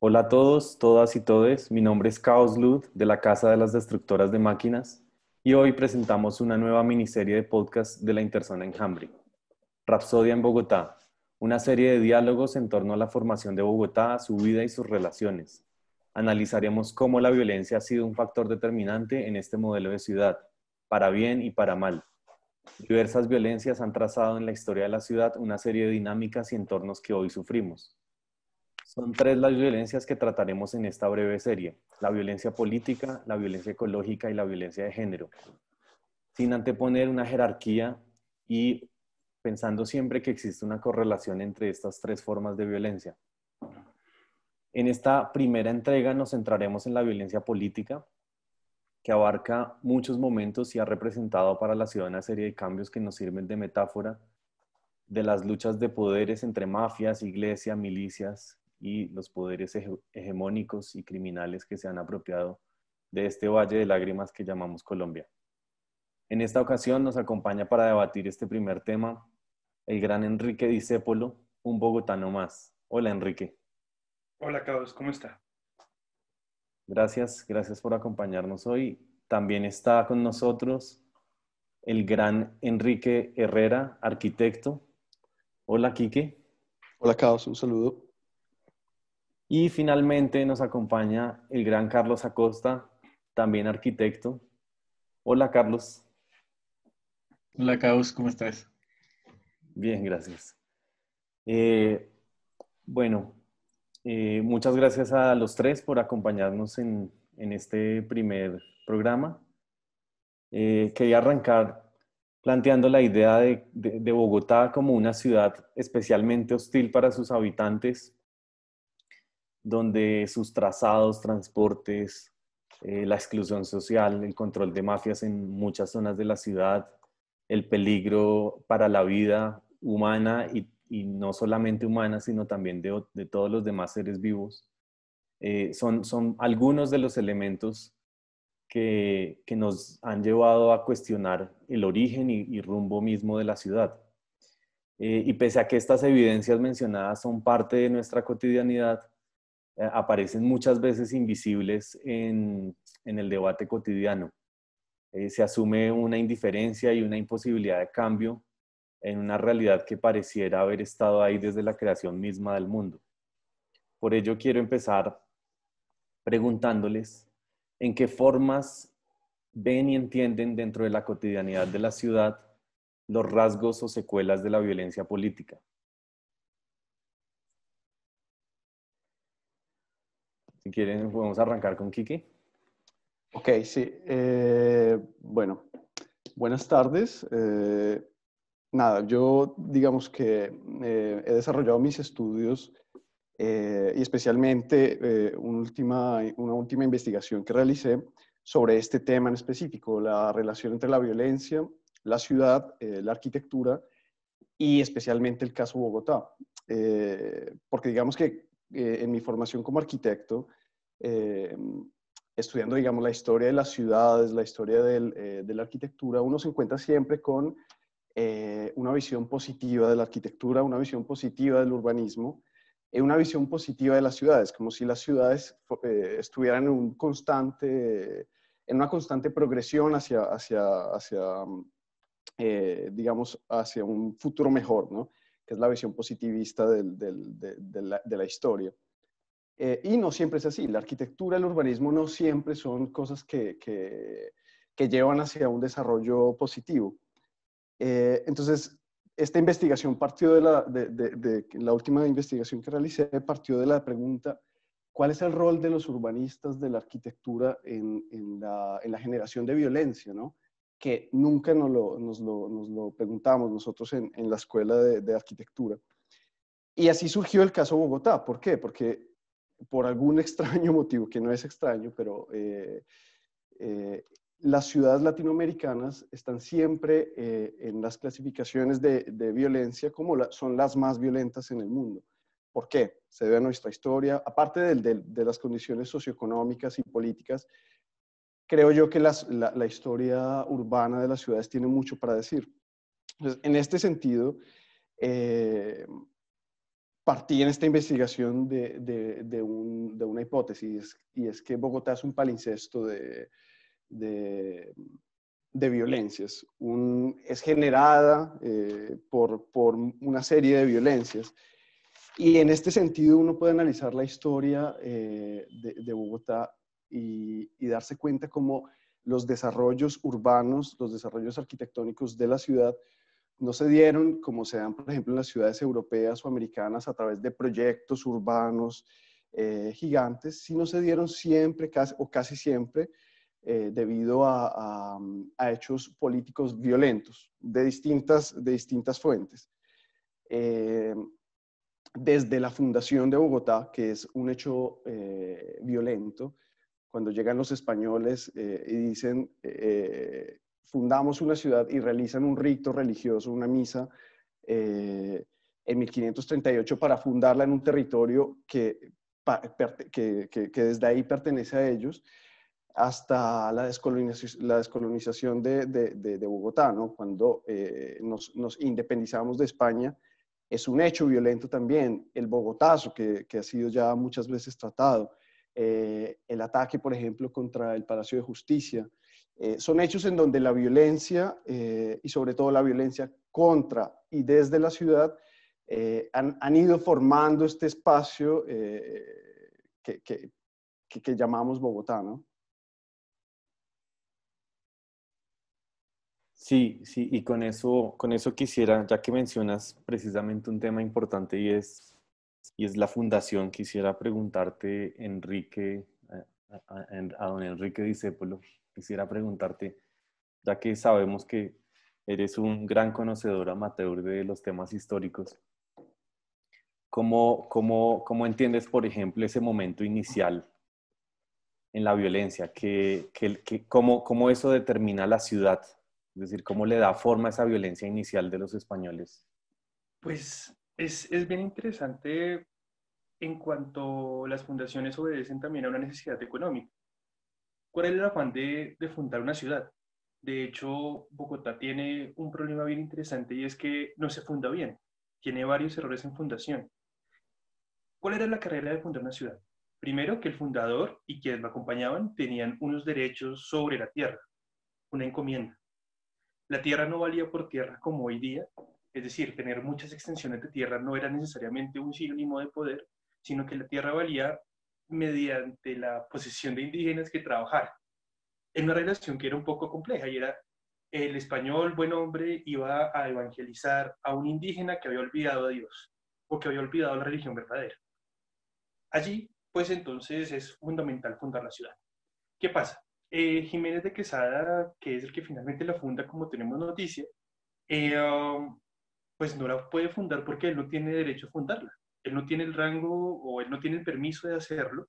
Hola a todos, todas y todes. Mi nombre es Caos Lud de la Casa de las Destructoras de Máquinas y hoy presentamos una nueva miniserie de podcast de la Interzona Enjambre. Rapsodia en Bogotá, una serie de diálogos en torno a la formación de Bogotá, su vida y sus relaciones. Analizaremos cómo la violencia ha sido un factor determinante en este modelo de ciudad, para bien y para mal. Diversas violencias han trazado en la historia de la ciudad una serie de dinámicas y entornos que hoy sufrimos. Son tres las violencias que trataremos en esta breve serie: la violencia política, la violencia ecológica y la violencia de género, sin anteponer una jerarquía y pensando siempre que existe una correlación entre estas tres formas de violencia. En esta primera entrega nos centraremos en la violencia política, que abarca muchos momentos y ha representado para la ciudad una serie de cambios que nos sirven de metáfora de las luchas de poderes entre mafias, iglesia, milicias y los poderes hegemónicos y criminales que se han apropiado de este valle de lágrimas que llamamos Colombia. En esta ocasión nos acompaña para debatir este primer tema el gran Enrique Discépolo, un bogotano más. Hola Enrique. Hola, Carlos, ¿cómo está? Gracias por acompañarnos hoy. También está con nosotros el gran Enrique Herrera, arquitecto. Hola Quique. Hola, Carlos, un saludo. Y finalmente nos acompaña el gran Carlos Acosta, también arquitecto. Hola Carlos. Hola, Caos, ¿cómo estás? Bien, gracias. Eh, bueno, muchas gracias a los tres por acompañarnos en este primer programa. Quería arrancar planteando la idea de Bogotá como una ciudad especialmente hostil para sus habitantes, donde sus trazados, transportes, la exclusión social, el control de mafias en muchas zonas de la ciudad, el peligro para la vida humana y no solamente humana, sino también de todos los demás seres vivos, son algunos de los elementos que nos han llevado a cuestionar el origen y rumbo mismo de la ciudad. Y pese a que estas evidencias mencionadas son parte de nuestra cotidianidad, aparecen muchas veces invisibles en el debate cotidiano. Se asume una indiferencia y una imposibilidad de cambio en una realidad que pareciera haber estado ahí desde la creación misma del mundo. Por ello quiero empezar preguntándoles en qué formas ven y entienden dentro de la cotidianidad de la ciudad los rasgos o secuelas de la violencia política. Si quieren, podemos arrancar con Kiki. Ok, sí. Bueno, buenas tardes. Nada, yo digamos que he desarrollado mis estudios y especialmente una última investigación que realicé sobre este tema en específico, la relación entre la violencia, la ciudad, la arquitectura y especialmente el caso Bogotá. Porque digamos que en mi formación como arquitecto, eh, estudiando, digamos, la historia de las ciudades, la historia de la arquitectura, uno se encuentra siempre con una visión positiva de la arquitectura, una visión positiva del urbanismo, una visión positiva de las ciudades, como si las ciudades estuvieran en una constante progresión digamos, hacia un futuro mejor, ¿no? Que es la visión positivista de la historia. Y no siempre es así. La arquitectura, el urbanismo no siempre son cosas que llevan hacia un desarrollo positivo. Entonces, esta investigación partió de la última investigación que realicé, partió de la pregunta: ¿cuál es el rol de los urbanistas de la arquitectura en la generación de violencia, ¿no? Que nunca nos lo preguntamos nosotros en la escuela de arquitectura. Y así surgió el caso Bogotá. ¿Por qué? Porque por algún extraño motivo, que no es extraño, pero eh, las ciudades latinoamericanas están siempre en las clasificaciones de violencia como son las más violentas en el mundo. ¿Por qué? Se debe a nuestra historia, aparte de las condiciones socioeconómicas y políticas. Creo yo que la historia urbana de las ciudades tiene mucho para decir. Entonces, en este sentido, eh, partí en esta investigación de una hipótesis, y es que Bogotá es un palincesto de violencias. Es generada por una serie de violencias. Y en este sentido uno puede analizar la historia de Bogotá y darse cuenta cómo los desarrollos urbanos, los desarrollos arquitectónicos de la ciudad no se dieron como se dan, por ejemplo, en las ciudades europeas o americanas a través de proyectos urbanos gigantes, sino se dieron siempre o casi siempre debido a hechos políticos violentos de distintas fuentes. Desde la fundación de Bogotá, que es un hecho violento, cuando llegan los españoles y dicen, fundamos una ciudad y realizan un rito religioso, una misa, en 1538 para fundarla en un territorio que desde ahí pertenece a ellos, hasta la descolonización de Bogotá, ¿no? Cuando nos independizamos de España. Es un hecho violento también, el Bogotazo, que ha sido ya muchas veces tratado, el ataque, por ejemplo, contra el Palacio de Justicia. Son hechos en donde la violencia, y sobre todo la violencia contra y desde la ciudad, han ido formando este espacio que llamamos Bogotá, ¿no? Sí, sí, y con eso quisiera, ya que mencionas precisamente un tema importante y es la fundación, quisiera preguntarte, Enrique, a don Enrique Discépolo, quisiera preguntarte, ya que sabemos que eres un gran conocedor amateur de los temas históricos, ¿cómo entiendes, por ejemplo, ese momento inicial en la violencia? ¿Cómo eso determina la ciudad? Es decir, ¿cómo le da forma a esa violencia inicial de los españoles? Pues es bien interesante en cuanto las fundaciones obedecen también a una necesidad económica. ¿Cuál es el afán de fundar una ciudad? De hecho, Bogotá tiene un problema bien interesante y es que no se funda bien. Tiene varios errores en fundación. ¿Cuál era la carrera de fundar una ciudad? Primero, que el fundador y quienes lo acompañaban tenían unos derechos sobre la tierra, una encomienda. La tierra no valía por tierra como hoy día, es decir, tener muchas extensiones de tierra no era necesariamente un sinónimo de poder, sino que la tierra valía mediante la posesión de indígenas que trabajaran. En una relación que era un poco compleja y era el español, buen hombre, iba a evangelizar a un indígena que había olvidado a Dios o que había olvidado la religión verdadera. Allí, pues entonces es fundamental fundar la ciudad. ¿Qué pasa? Jiménez de Quesada, que es el que finalmente la funda, como tenemos noticia, pues no la puede fundar porque él no tiene derecho a fundarla. Él no tiene el rango o él no tiene el permiso de hacerlo.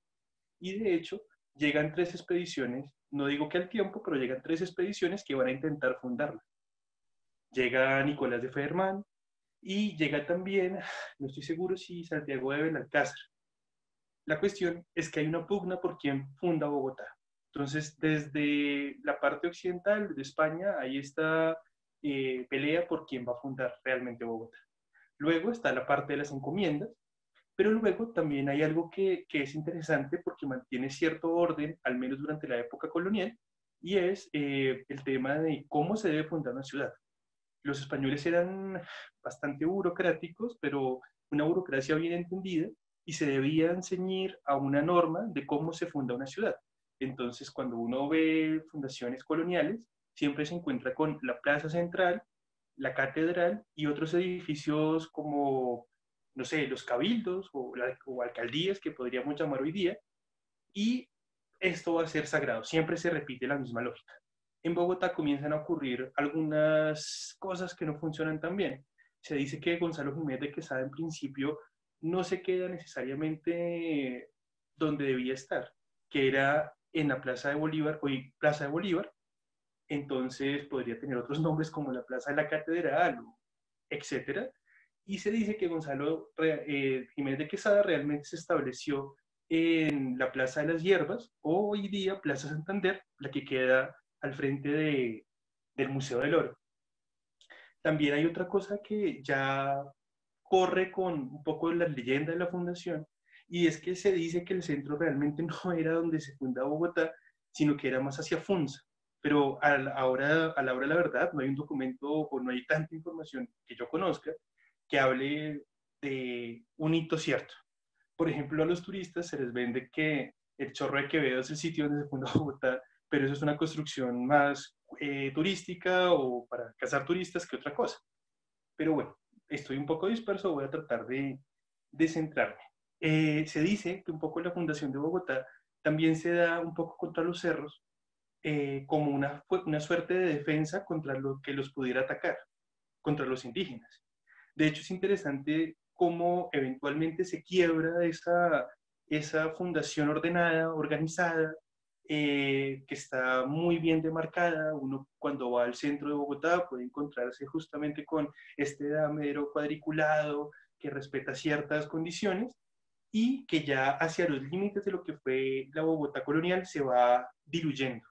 Y de hecho, llegan tres expediciones, no digo que al tiempo, pero llegan tres expediciones que van a intentar fundarla. Llega Nicolás de Federman y llega también, no estoy seguro si Santiago de Belalcázar. La cuestión es que hay una pugna por quién funda Bogotá. Entonces, desde la parte occidental de España, hay esta pelea por quién va a fundar realmente Bogotá. Luego está la parte de las encomiendas, pero luego también hay algo que es interesante porque mantiene cierto orden, al menos durante la época colonial, y es el tema de cómo se debe fundar una ciudad. Los españoles eran bastante burocráticos, pero una burocracia bien entendida, y se debían ceñir a una norma de cómo se funda una ciudad. Entonces, cuando uno ve fundaciones coloniales, siempre se encuentra con la plaza central, la catedral y otros edificios como, no sé, los cabildos o alcaldías que podríamos llamar hoy día, y esto va a ser sagrado. Siempre se repite la misma lógica. En Bogotá comienzan a ocurrir algunas cosas que no funcionan tan bien. Se dice que Gonzalo Jiménez de Quesada en principio no se queda necesariamente donde debía estar, que era en la Plaza de Bolívar, hoy Plaza de Bolívar. Entonces podría tener otros nombres como la Plaza de la Catedral, etcétera. Y se dice que Gonzalo Jiménez de Quesada realmente se estableció en la Plaza de las Hierbas, o hoy día Plaza Santander, la que queda al frente del Museo del Oro. También hay otra cosa que ya corre con un poco de la leyenda de la fundación, y es que se dice que el centro realmente no era donde se funda Bogotá, sino que era más hacia Funza. Pero a la hora de la verdad no hay un documento o no hay tanta información que yo conozca que hable de un hito cierto. Por ejemplo, a los turistas se les vende que el Chorro de Quevedo es el sitio donde se funda Bogotá, pero eso es una construcción más turística o para cazar turistas que otra cosa. Pero bueno, estoy un poco disperso, voy a tratar de centrarme. Se dice que un poco la fundación de Bogotá también se da un poco contra los cerros, como una suerte de defensa contra lo que los pudiera atacar, contra los indígenas. De hecho, es interesante cómo eventualmente se quiebra esa fundación ordenada, organizada, que está muy bien demarcada. Uno cuando va al centro de Bogotá puede encontrarse justamente con este damero cuadriculado que respeta ciertas condiciones y que ya hacia los límites de lo que fue la Bogotá colonial se va diluyendo.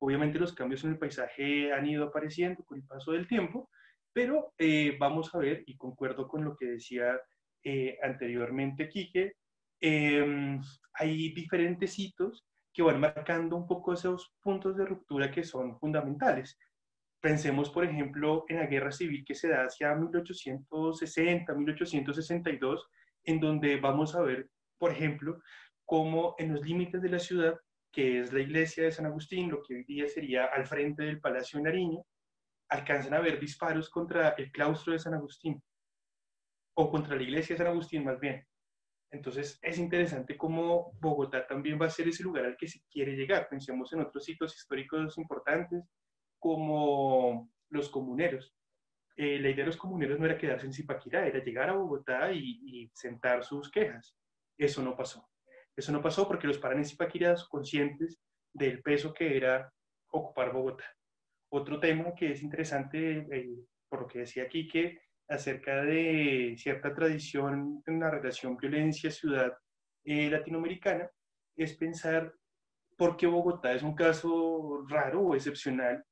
Obviamente los cambios en el paisaje han ido apareciendo con el paso del tiempo, pero vamos a ver, y concuerdo con lo que decía anteriormente Quique, hay diferentes hitos que van marcando un poco esos puntos de ruptura que son fundamentales. Pensemos, por ejemplo, en la guerra civil que se da hacia 1860, 1862, en donde vamos a ver, por ejemplo, cómo en los límites de la ciudad, que es la iglesia de San Agustín, lo que hoy día sería al frente del Palacio de Nariño, alcanzan a haber disparos contra el claustro de San Agustín, o contra la iglesia de San Agustín más bien. Entonces es interesante cómo Bogotá también va a ser ese lugar al que se quiere llegar. Pensemos en otros sitios históricos importantes como los comuneros. La idea de los comuneros no era quedarse en Zipaquirá, era llegar a Bogotá y sentar sus quejas. Eso no pasó. Eso no pasó porque los paran en Zipaquirá conscientes del peso que era ocupar Bogotá. Otro tema que es interesante, por lo que decía Quique, acerca de cierta tradición en la relación violencia-ciudad latinoamericana, es pensar por qué Bogotá es un caso raro o excepcional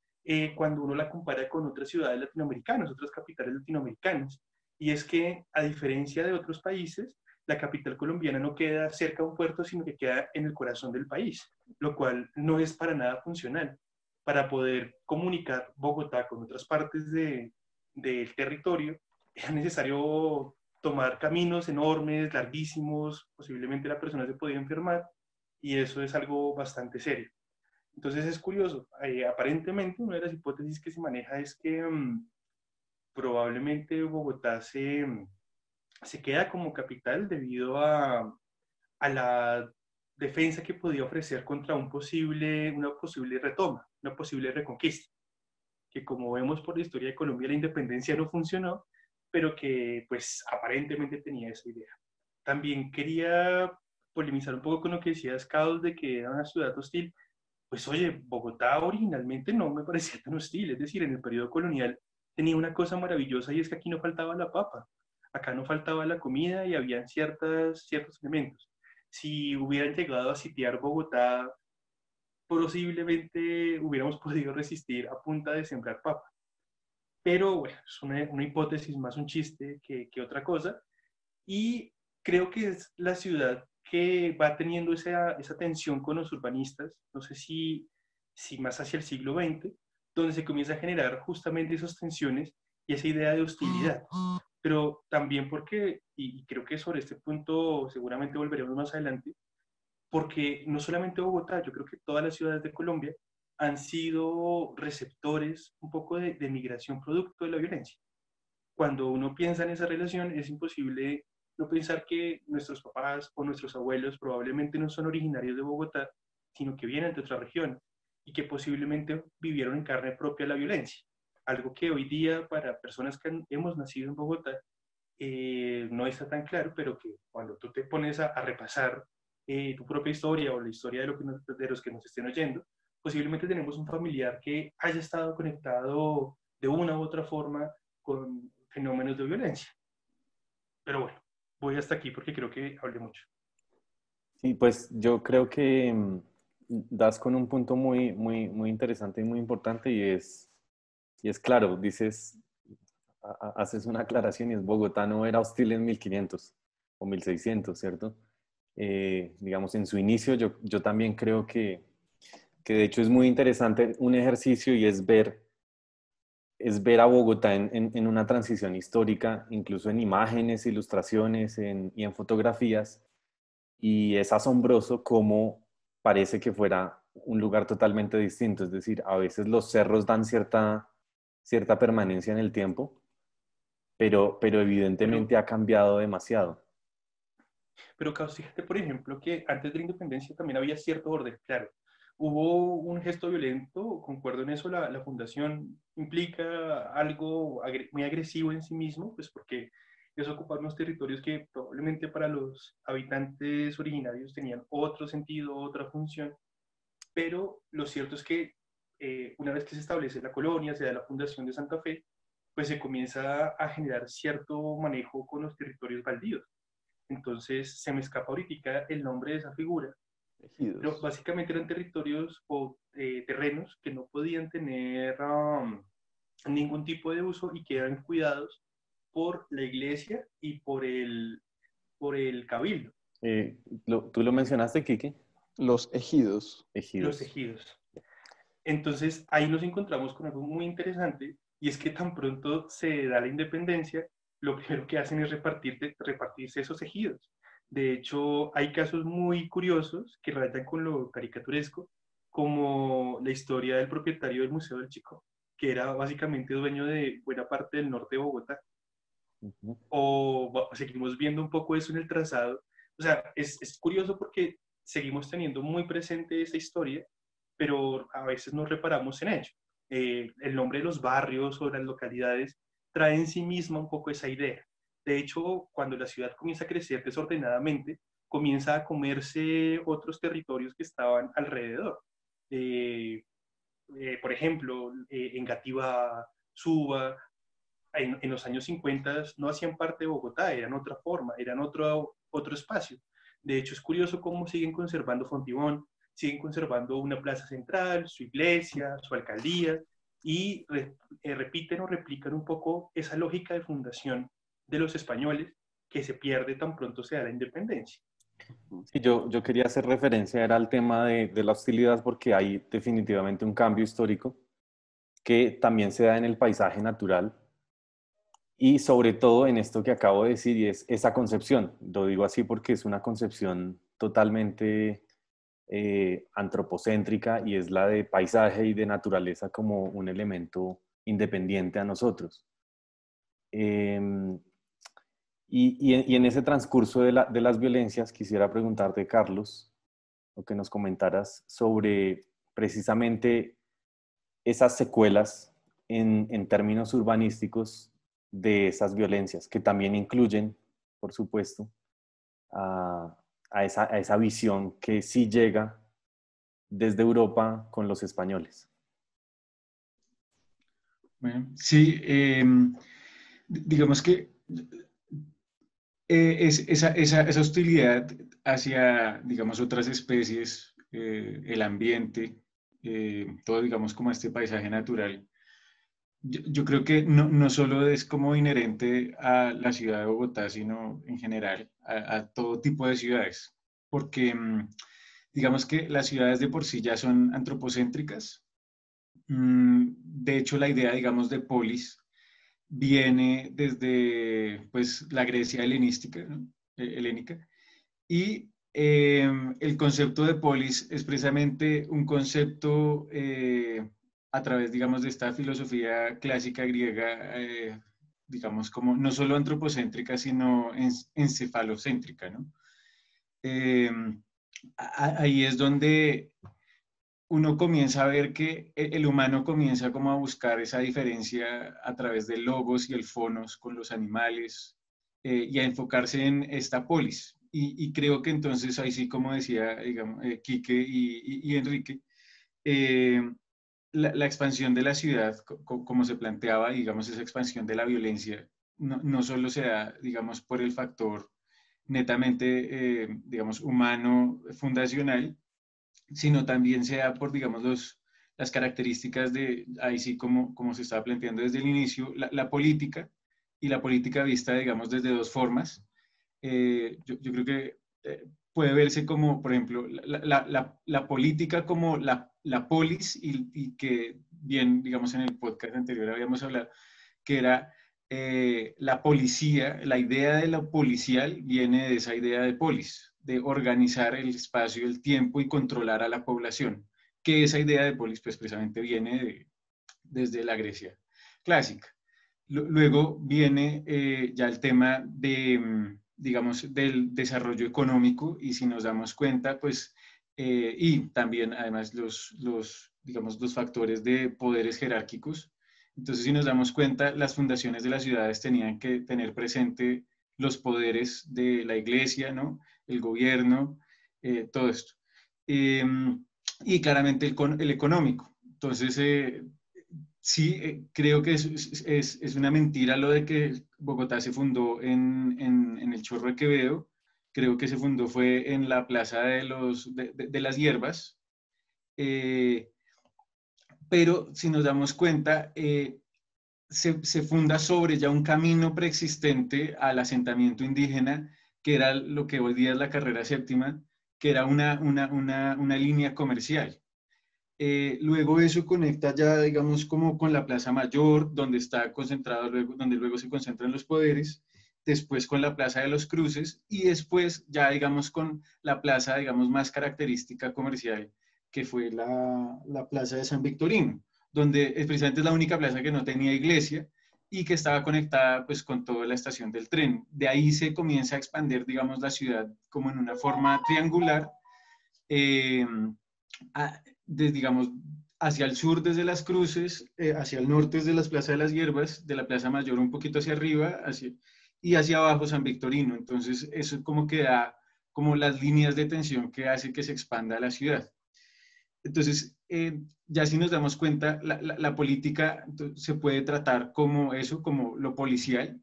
cuando uno la compara con otras ciudades latinoamericanas, otras capitales latinoamericanas. Y es que, a diferencia de otros países, la capital colombiana no queda cerca de un puerto, sino que queda en el corazón del país, lo cual no es para nada funcional. Para poder comunicar Bogotá con otras partes del territorio, es necesario tomar caminos enormes, larguísimos, posiblemente la persona se podía enfermar, y eso es algo bastante serio. Entonces es curioso, aparentemente una de las hipótesis que se maneja es que probablemente Bogotá se queda como capital debido a la defensa que podía ofrecer contra una posible retoma, una posible reconquista, que como vemos por la historia de Colombia la independencia no funcionó, pero que pues aparentemente tenía esa idea. También quería polemizar un poco con lo que decía Scout de que era una ciudad hostil. Pues oye, Bogotá originalmente no me parecía tan hostil, es decir, en el periodo colonial tenía una cosa maravillosa y es que aquí no faltaba la papa, acá no faltaba la comida y había ciertos elementos. Si hubieran llegado a sitiar Bogotá, posiblemente hubiéramos podido resistir a punta de sembrar papa. Pero bueno, es una hipótesis más un chiste que otra cosa. Y creo que es la ciudad que va teniendo esa tensión con los urbanistas, no sé si más hacia el siglo XX, donde se comienza a generar justamente esas tensiones y esa idea de hostilidad. Pero también porque, y creo que sobre este punto seguramente volveremos más adelante, porque no solamente Bogotá, yo creo que todas las ciudades de Colombia han sido receptores un poco de migración producto de la violencia. Cuando uno piensa en esa relación, es imposible no pensar que nuestros papás o nuestros abuelos probablemente no son originarios de Bogotá, sino que vienen de otra región y que posiblemente vivieron en carne propia la violencia. Algo que hoy día para personas que hemos nacido en Bogotá no está tan claro, pero que cuando tú te pones a repasar tu propia historia o la historia de los que nos estén oyendo, posiblemente tenemos un familiar que haya estado conectado de una u otra forma con fenómenos de violencia. Pero bueno, voy hasta aquí porque creo que hablé mucho. Sí, pues yo creo que das con un punto muy interesante y muy importante y es claro, dices, haces una aclaración y es Bogotá no era hostil en 1500 o 1600, ¿cierto? Digamos, en su inicio yo también creo que de hecho es muy interesante un ejercicio y es ver a Bogotá en una transición histórica, incluso en imágenes, ilustraciones y en fotografías, y es asombroso cómo parece que fuera un lugar totalmente distinto, es decir, a veces los cerros dan cierta permanencia en el tiempo, pero Pero, evidentemente ha cambiado demasiado. pero Carlos, fíjate, por ejemplo, que antes de la independencia también había cierto orden, claro. Hubo un gesto violento, concuerdo en eso, la fundación implica algo muy agresivo en sí mismo, pues porque es ocupar unos territorios que probablemente para los habitantes originarios tenían otro sentido, otra función, pero lo cierto es que una vez que se establece la colonia, se da la fundación de Santa Fe, pues se comienza a generar cierto manejo con los territorios baldíos. Entonces, se me escapa ahorita el nombre de esa figura, pero Ejidos. básicamente eran territorios o terrenos que no podían tener ningún tipo de uso y que eran cuidados por la iglesia y por el cabildo, Eh, ¿Tú lo mencionaste, Quique? Los ejidos. los Ejidos. ejidos. Entonces, ahí nos encontramos con algo muy interesante y es que tan pronto se da la independencia, lo primero que hacen es repartirse esos ejidos. De hecho, hay casos muy curiosos que rayan con lo caricaturesco, como la historia del propietario del Museo del Chico, que era básicamente dueño de buena parte del norte de Bogotá. Ujú. O seguimos viendo un poco eso en el trazado. O sea, es curioso porque seguimos teniendo muy presente esa historia, pero a veces no reparamos en ello. El nombre de los barrios o las localidades trae en sí misma un poco esa idea. De hecho, cuando la ciudad comienza a crecer desordenadamente, comienza a comerse otros territorios que estaban alrededor. Eh, por ejemplo, Engativá, Suba, en los años 50 no hacían parte de Bogotá, eran otra forma, eran otro espacio. De hecho, es curioso cómo siguen conservando Fontibón, siguen conservando una plaza central, su iglesia, su alcaldía, y repiten o replican un poco esa lógica de fundación de los españoles que se pierde tan pronto se da la independencia. Sí, yo quería hacer referencia era al tema de la hostilidad porque hay definitivamente un cambio histórico que también se da en el paisaje natural y sobre todo en esto que acabo de decir y es esa concepción. Lo digo así porque es una concepción totalmente antropocéntrica y es la de paisaje y de naturaleza como un elemento independiente a nosotros. Eh, y en ese transcurso de las violencias, quisiera preguntarte, Carlos, o que nos comentaras sobre precisamente esas secuelas en términos urbanísticos de esas violencias, que también incluyen, por supuesto, a, a esa visión que sí llega desde Europa con los españoles. Bueno, sí, digamos que esa hostilidad hacia, digamos, otras especies, el ambiente, todo, digamos, como este paisaje natural, yo creo que no solo es como inherente a la ciudad de Bogotá, sino en general a todo tipo de ciudades, porque digamos que las ciudades de por sí ya son antropocéntricas. De hecho, la idea, digamos, de polis viene desde pues, la Grecia helenística, ¿no? Helénica, y el concepto de polis es precisamente un concepto a través, digamos, de esta filosofía clásica griega, digamos, como no solo antropocéntrica, sino encefalocéntrica, ¿no? Eh, Ahí es donde uno comienza a ver que el humano comienza como a buscar esa diferencia a través del logos y el fonos con los animales y a enfocarse en esta polis. Y creo que entonces ahí sí, como decía, digamos, Quique y Enrique, eh, la expansión de la ciudad, como se planteaba, digamos, esa expansión de la violencia, no solo se da, digamos, por el factor netamente, digamos, humano, fundacional, sino también sea por, digamos, las características de, ahí sí como se estaba planteando desde el inicio, la política, y la política vista, digamos, desde dos formas. Yo creo que puede verse como, por ejemplo, la política como la polis, y que bien, digamos, en el podcast anterior habíamos hablado, que era la policía, la idea de lo policial viene de esa idea de polis, de organizar el espacio, el tiempo y controlar a la población, que esa idea de polis pues precisamente viene desde la Grecia clásica. Luego viene ya el tema de, digamos, del desarrollo económico, y si nos damos cuenta, pues, y también además digamos, los factores de poderes jerárquicos. Entonces, si nos damos cuenta, las fundaciones de las ciudades tenían que tener presente los poderes de la iglesia, ¿no? El gobierno, todo esto. Y claramente el económico. Entonces, sí, creo que es una mentira lo de que Bogotá se fundó en el Chorro de Quevedo. Creo que se fundó fue en la Plaza de las Hierbas. Pero si nos damos cuenta, se funda sobre ya un camino preexistente al asentamiento indígena, que era lo que hoy día es la carrera séptima, que era una línea comercial. Luego eso conecta ya, digamos, como con la Plaza Mayor, donde está concentrado, donde luego se concentran los poderes, después con la Plaza de los Cruces, y después ya, digamos, con la plaza, digamos, más característica comercial, que fue la Plaza de San Victorino, donde precisamente es la única plaza que no tenía iglesia y que estaba conectada pues con toda la estación del tren. De ahí se comienza a expandir, digamos, la ciudad como en una forma triangular, digamos, hacia el sur desde Las Cruces, hacia el norte desde las Plazas de las Hierbas, de la Plaza Mayor un poquito hacia arriba, y hacia abajo San Victorino. Entonces, eso como que da como las líneas de tensión que hace que se expanda la ciudad. Entonces, ya si nos damos cuenta, la política se puede tratar como eso, como lo policial,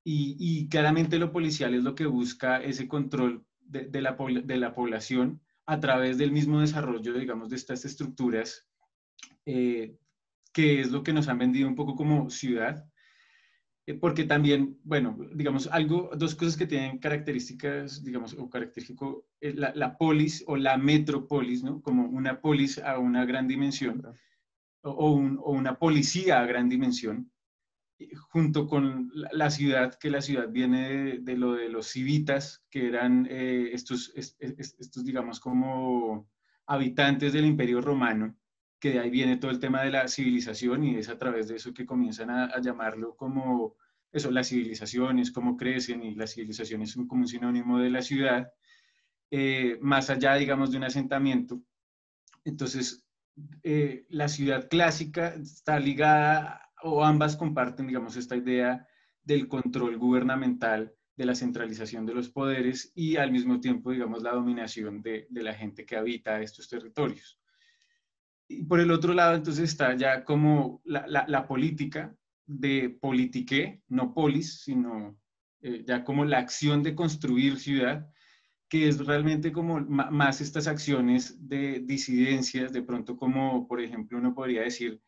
y claramente lo policial es lo que busca ese control de la población a través del mismo desarrollo, digamos, de estas estructuras, que es lo que nos han vendido un poco como ciudad, porque también, bueno, digamos, dos cosas que tienen características, digamos, o característico, la polis o la metrópolis, ¿no? Como una polis a una gran dimensión, o una policía a gran dimensión, junto con la ciudad, que la ciudad viene de lo de los civitas, que eran estos, digamos, como habitantes del Imperio Romano, que de ahí viene todo el tema de la civilización, y es a través de eso que comienzan a llamarlo como eso, las civilizaciones, cómo crecen, y las civilizaciones son como un sinónimo de la ciudad, más allá, digamos, de un asentamiento. Entonces, la ciudad clásica está ligada, o ambas comparten, digamos, esta idea del control gubernamental, de la centralización de los poderes, y al mismo tiempo, digamos, la dominación de la gente que habita estos territorios. Y por el otro lado, entonces, está ya como la política de politique, no polis, sino ya como la acción de construir ciudad, que es realmente como más estas acciones de disidencias, de pronto como, por ejemplo, uno podría decir,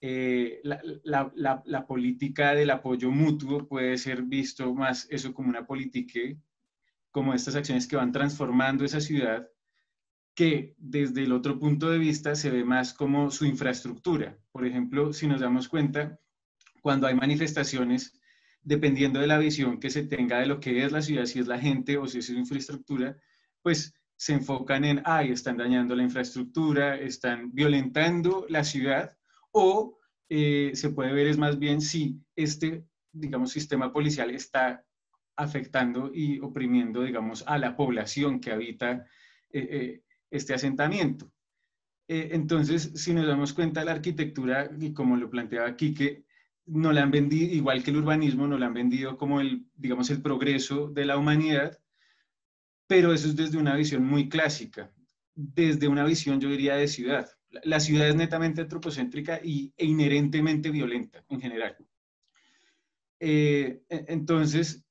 la política del apoyo mutuo puede ser visto más eso como una política, como estas acciones que van transformando esa ciudad, que desde el otro punto de vista se ve más como su infraestructura. Por ejemplo, si nos damos cuenta, cuando hay manifestaciones, dependiendo de la visión que se tenga de lo que es la ciudad, si es la gente o si es su infraestructura, pues se enfocan en, están dañando la infraestructura, están violentando la ciudad, o se puede ver es más bien si este, digamos, sistema policial está afectando y oprimiendo, digamos, a la población que habita este asentamiento. Entonces, si nos damos cuenta, la arquitectura, y como lo planteaba Quique, no la han vendido, igual que el urbanismo, no la han vendido como digamos, el progreso de la humanidad, pero eso es desde una visión muy clásica, desde una visión, yo diría, de ciudad. La ciudad es netamente antropocéntrica e inherentemente violenta en general. Entonces,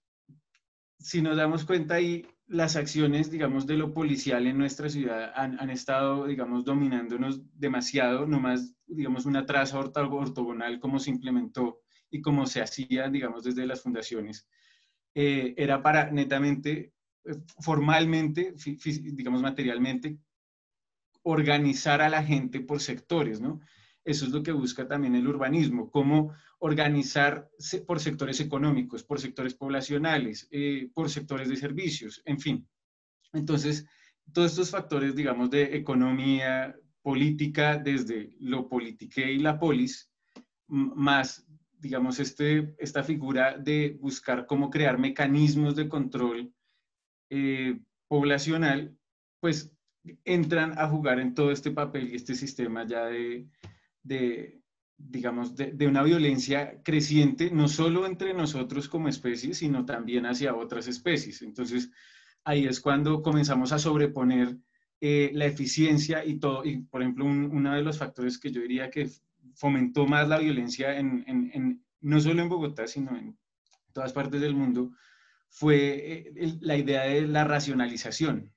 si nos damos cuenta ahí, las acciones, digamos, de lo policial en nuestra ciudad han estado, digamos, dominándonos demasiado, no más, digamos, una traza ortogonal como se implementó y como se hacía, digamos, desde las fundaciones. Era para netamente, formalmente, digamos, materialmente, organizar a la gente por sectores, ¿no? Eso es lo que busca también el urbanismo, cómo organizar por sectores económicos, por sectores poblacionales, por sectores de servicios, en fin. Entonces, todos estos factores, digamos, de economía, política, desde lo politiqué y la polis, más, digamos, esta figura de buscar cómo crear mecanismos de control poblacional, pues entran a jugar en todo este papel y este sistema ya de digamos, de una violencia creciente, no solo entre nosotros como especies, sino también hacia otras especies. Entonces, ahí es cuando comenzamos a sobreponer la eficiencia y todo, y por ejemplo, uno de los factores que yo diría que fomentó más la violencia no solo en Bogotá, sino en todas partes del mundo, fue la idea de la racionalización,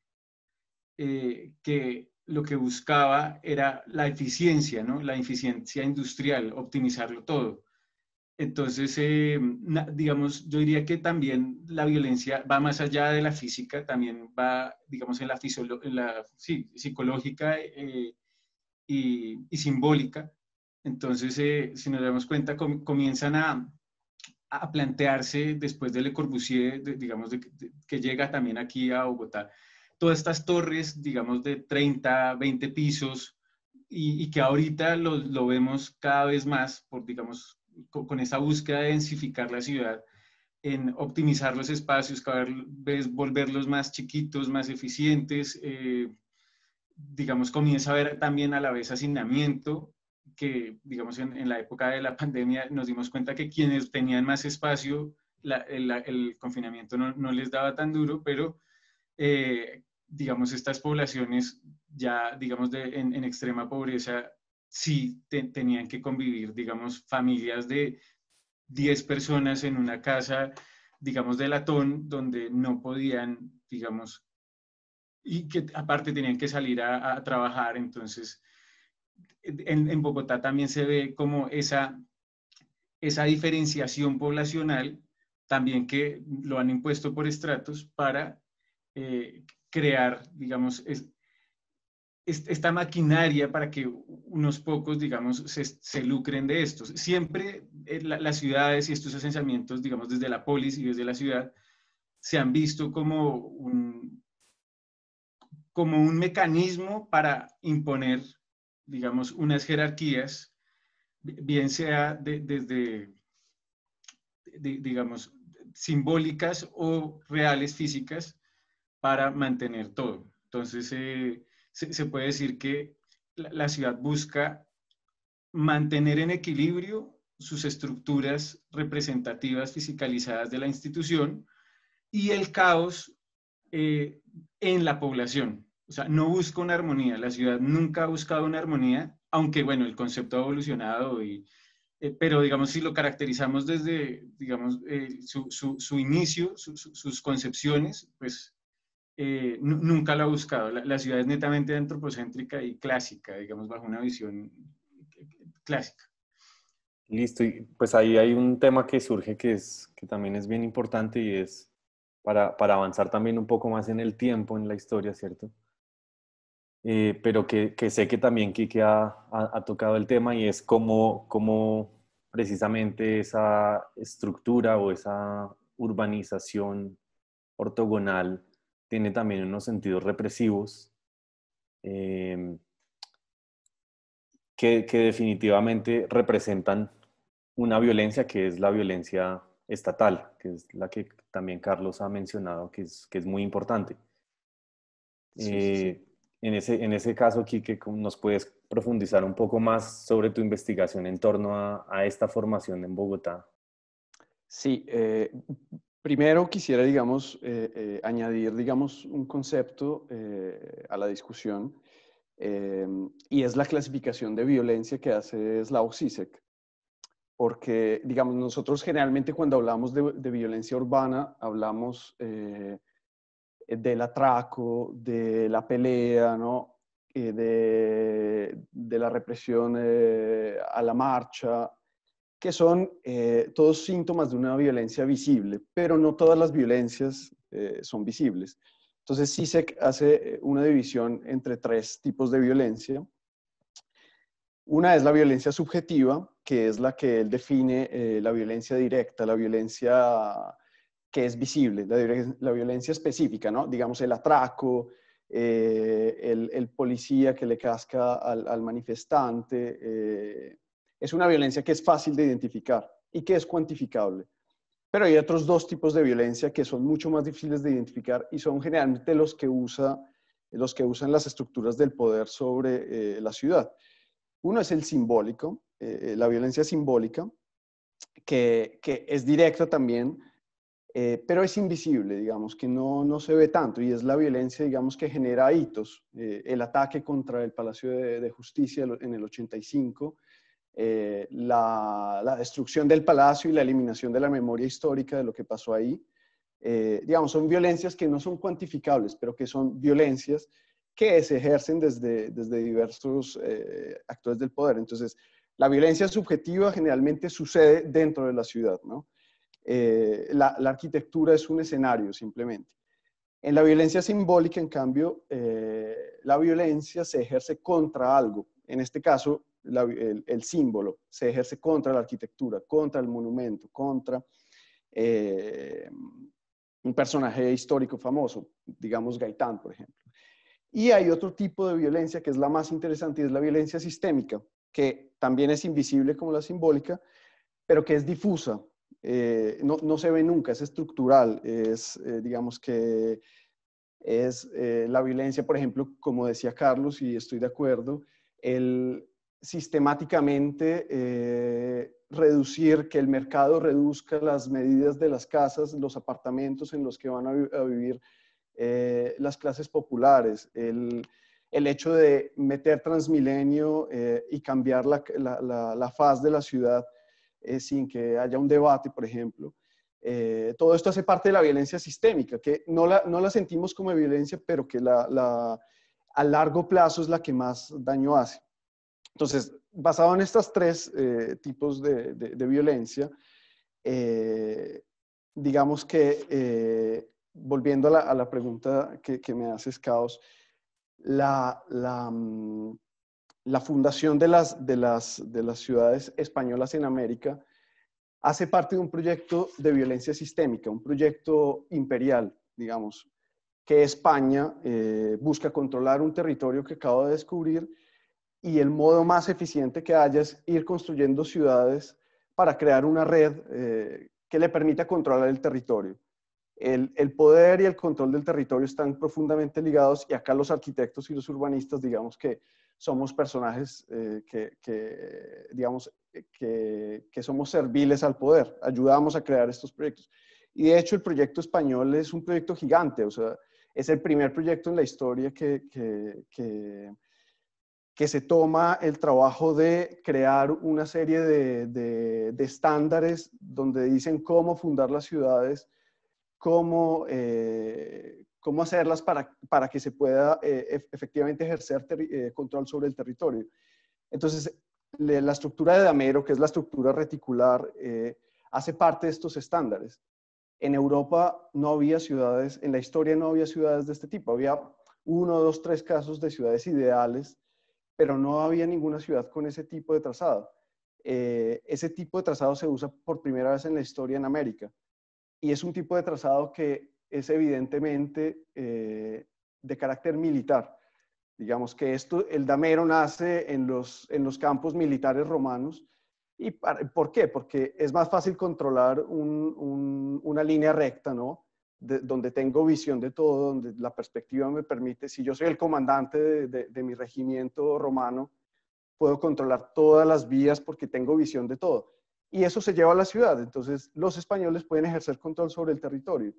que lo que buscaba era la eficiencia, ¿no? La eficiencia industrial, optimizarlo todo. Entonces, digamos, yo diría que también la violencia va más allá de la física, también va, digamos, sí, psicológica y simbólica. Entonces, si nos damos cuenta, comienzan a plantearse después de Le Corbusier, digamos, que llega también aquí a Bogotá, todas estas torres, digamos, de 30, 20 pisos, y que ahorita lo vemos cada vez más, digamos, con esa búsqueda de densificar la ciudad, en optimizar los espacios, cada vez volverlos más chiquitos, más eficientes, digamos, comienza a haber también a la vez hacinamiento, que digamos en la época de la pandemia nos dimos cuenta que quienes tenían más espacio, el confinamiento no les daba tan duro, pero digamos estas poblaciones ya digamos en extrema pobreza sí tenían que convivir, digamos, familias de 10 personas en una casa, digamos, de latón, donde no podían, digamos, y que aparte tenían que salir a trabajar. Entonces, en Bogotá también se ve como esa diferenciación poblacional, también que lo han impuesto por estratos para crear, digamos, esta maquinaria para que unos pocos, digamos, se lucren de estos. Siempre las ciudades y estos asentamientos, digamos, desde la polis y desde la ciudad, se han visto como un mecanismo para imponer, digamos, unas jerarquías, bien sea desde, digamos, simbólicas o reales físicas, para mantener todo. Entonces, se puede decir que la ciudad busca mantener en equilibrio sus estructuras representativas fisicalizadas de la institución y el caos en la población. O sea, no busca una armonía, la ciudad nunca ha buscado una armonía, aunque bueno, el concepto ha evolucionado, pero digamos, si lo caracterizamos desde, digamos, su inicio, sus concepciones, pues nunca lo ha buscado. La ciudad es netamente antropocéntrica y clásica, digamos, bajo una visión clásica. Listo, y pues ahí hay un tema que surge que también es bien importante y es para avanzar también un poco más en el tiempo, en la historia, ¿cierto? Pero que sé que también Quique ha tocado el tema y es cómo precisamente esa estructura o esa urbanización ortogonal tiene también unos sentidos represivos eh, que definitivamente representan una violencia que es la violencia estatal, que es la que también Carlos ha mencionado, que es muy importante. Sí, sí, sí. En ese caso, Quique, ¿nos puedes profundizar un poco más sobre tu investigación en torno a esta formación en Bogotá? Sí, primero quisiera, digamos, añadir, digamos, un concepto a la discusión, y es la clasificación de violencia que hace Slavoj Žižek. Porque, digamos, nosotros generalmente cuando hablamos de violencia urbana, hablamos del atraco, de la pelea, ¿no? De la represión a la marcha, que son todos síntomas de una violencia visible, pero no todas las violencias son visibles. Entonces sí se hace una división entre tres tipos de violencia. Una es la violencia subjetiva, que es la que él define la violencia directa, la violencia que es visible, la violencia específica, ¿no? Digamos el atraco, el policía que le casca al manifestante. Es una violencia que es fácil de identificar y que es cuantificable. Pero hay otros dos tipos de violencia que son mucho más difíciles de identificar y son generalmente los que usan las estructuras del poder sobre la ciudad. Uno es el simbólico, la violencia simbólica, que es directa también, pero es invisible, digamos, que no se ve tanto, y es la violencia, digamos, que genera hitos. El ataque contra el Palacio de Justicia en el 85, la destrucción del palacio y la eliminación de la memoria histórica de lo que pasó ahí. Digamos, son violencias que no son cuantificables, pero que son violencias que se ejercen desde diversos actores del poder. Entonces, la violencia subjetiva generalmente sucede dentro de la ciudad, ¿no? La arquitectura es un escenario simplemente. En la violencia simbólica, en cambio, la violencia se ejerce contra algo. En este caso, el símbolo se ejerce contra la arquitectura, contra el monumento, contra un personaje histórico famoso, digamos Gaitán, por ejemplo. Y hay otro tipo de violencia que es la más interesante y es la violencia sistémica, que también es invisible como la simbólica, pero que es difusa. No se ve nunca, es estructural, digamos que es la violencia, por ejemplo, como decía Carlos, y estoy de acuerdo, el sistemáticamente reducir, que el mercado reduzca las medidas de las casas, los apartamentos en los que van a vivir las clases populares, el hecho de meter Transmilenio y cambiar la faz de la ciudad sin que haya un debate, por ejemplo. Todo esto hace parte de la violencia sistémica, que no la sentimos como violencia, pero que a largo plazo es la que más daño hace. Entonces, basado en estos tres tipos de violencia, digamos que, volviendo a la pregunta que me haces, Caos, la fundación de las ciudades españolas en América hace parte de un proyecto de violencia sistémica, un proyecto imperial, digamos, que España busca controlar un territorio que acaba de descubrir, y el modo más eficiente que haya es ir construyendo ciudades para crear una red que le permita controlar el territorio. El poder y el control del territorio están profundamente ligados, y acá los arquitectos y los urbanistas, digamos que somos personajes digamos, que somos serviles al poder, ayudamos a crear estos proyectos. Y de hecho el proyecto español es un proyecto gigante, o sea, es el primer proyecto en la historia que se toma el trabajo de crear una serie de estándares donde dicen cómo fundar las ciudades, cómo hacerlas para que se pueda efectivamente ejercer control sobre el territorio. Entonces, la estructura de Damero, que es la estructura reticular, hace parte de estos estándares. En Europa no había ciudades, en la historia no había ciudades de este tipo. Había 1, 2, 3 casos de ciudades ideales, pero no había ninguna ciudad con ese tipo de trazado. Ese tipo de trazado se usa por primera vez en la historia en América. Y es un tipo de trazado que es evidentemente de carácter militar. Digamos que el damero nace en los campos militares romanos. ¿Y por qué? Porque es más fácil controlar una línea recta, ¿no? Donde tengo visión de todo, donde la perspectiva me permite, si yo soy el comandante de mi regimiento romano, puedo controlar todas las vías porque tengo visión de todo. Y eso se lleva a la ciudad. Entonces, los españoles pueden ejercer control sobre el territorio.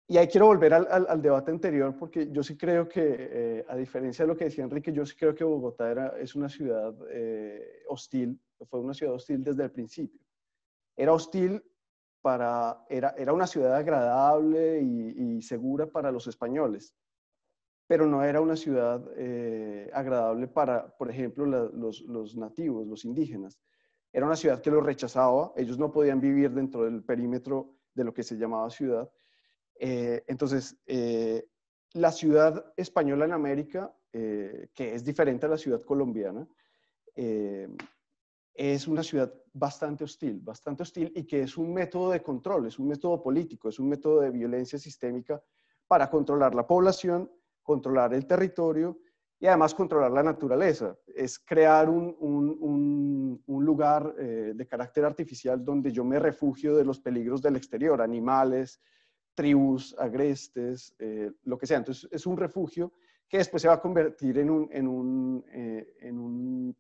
Y ahí quiero volver al debate anterior, porque yo sí creo que, a diferencia de lo que decía Enrique, yo sí creo que Bogotá es una ciudad hostil, fue una ciudad hostil desde el principio. Era hostil era una ciudad agradable y segura para los españoles, pero no era una ciudad agradable para, por ejemplo, los nativos, los indígenas. Era una ciudad que los rechazaba, ellos no podían vivir dentro del perímetro de lo que se llamaba ciudad. Entonces, la ciudad española en América, que es diferente a la ciudad colombiana, es una ciudad bastante hostil y que es un método de control, es un método político, es un método de violencia sistémica para controlar la población, controlar el territorio y además controlar la naturaleza. Es crear un lugar de carácter artificial donde yo me refugio de los peligros del exterior, animales, tribus agrestes, lo que sea. Entonces es un refugio que después se va a convertir en un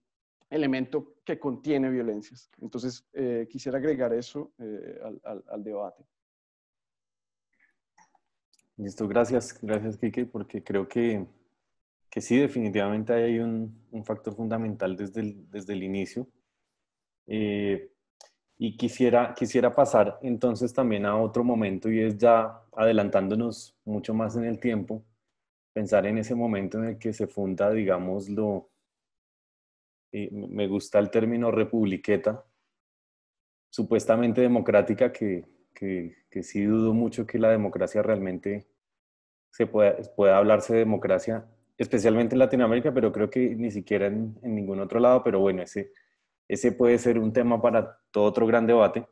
elemento que contiene violencias. Entonces quisiera agregar eso al debate. Listo, gracias, Quique, porque creo que sí, definitivamente hay un factor fundamental desde el inicio. Y quisiera pasar entonces también a otro momento, y es ya adelantándonos mucho más en el tiempo, pensar en ese momento en el que se funda, digámoslo, me gusta el término republiqueta, supuestamente democrática, que sí dudo mucho que la democracia realmente pueda hablarse de democracia, especialmente en Latinoamérica, pero creo que ni siquiera en ningún otro lado. Pero bueno, ese puede ser un tema para todo otro gran debate.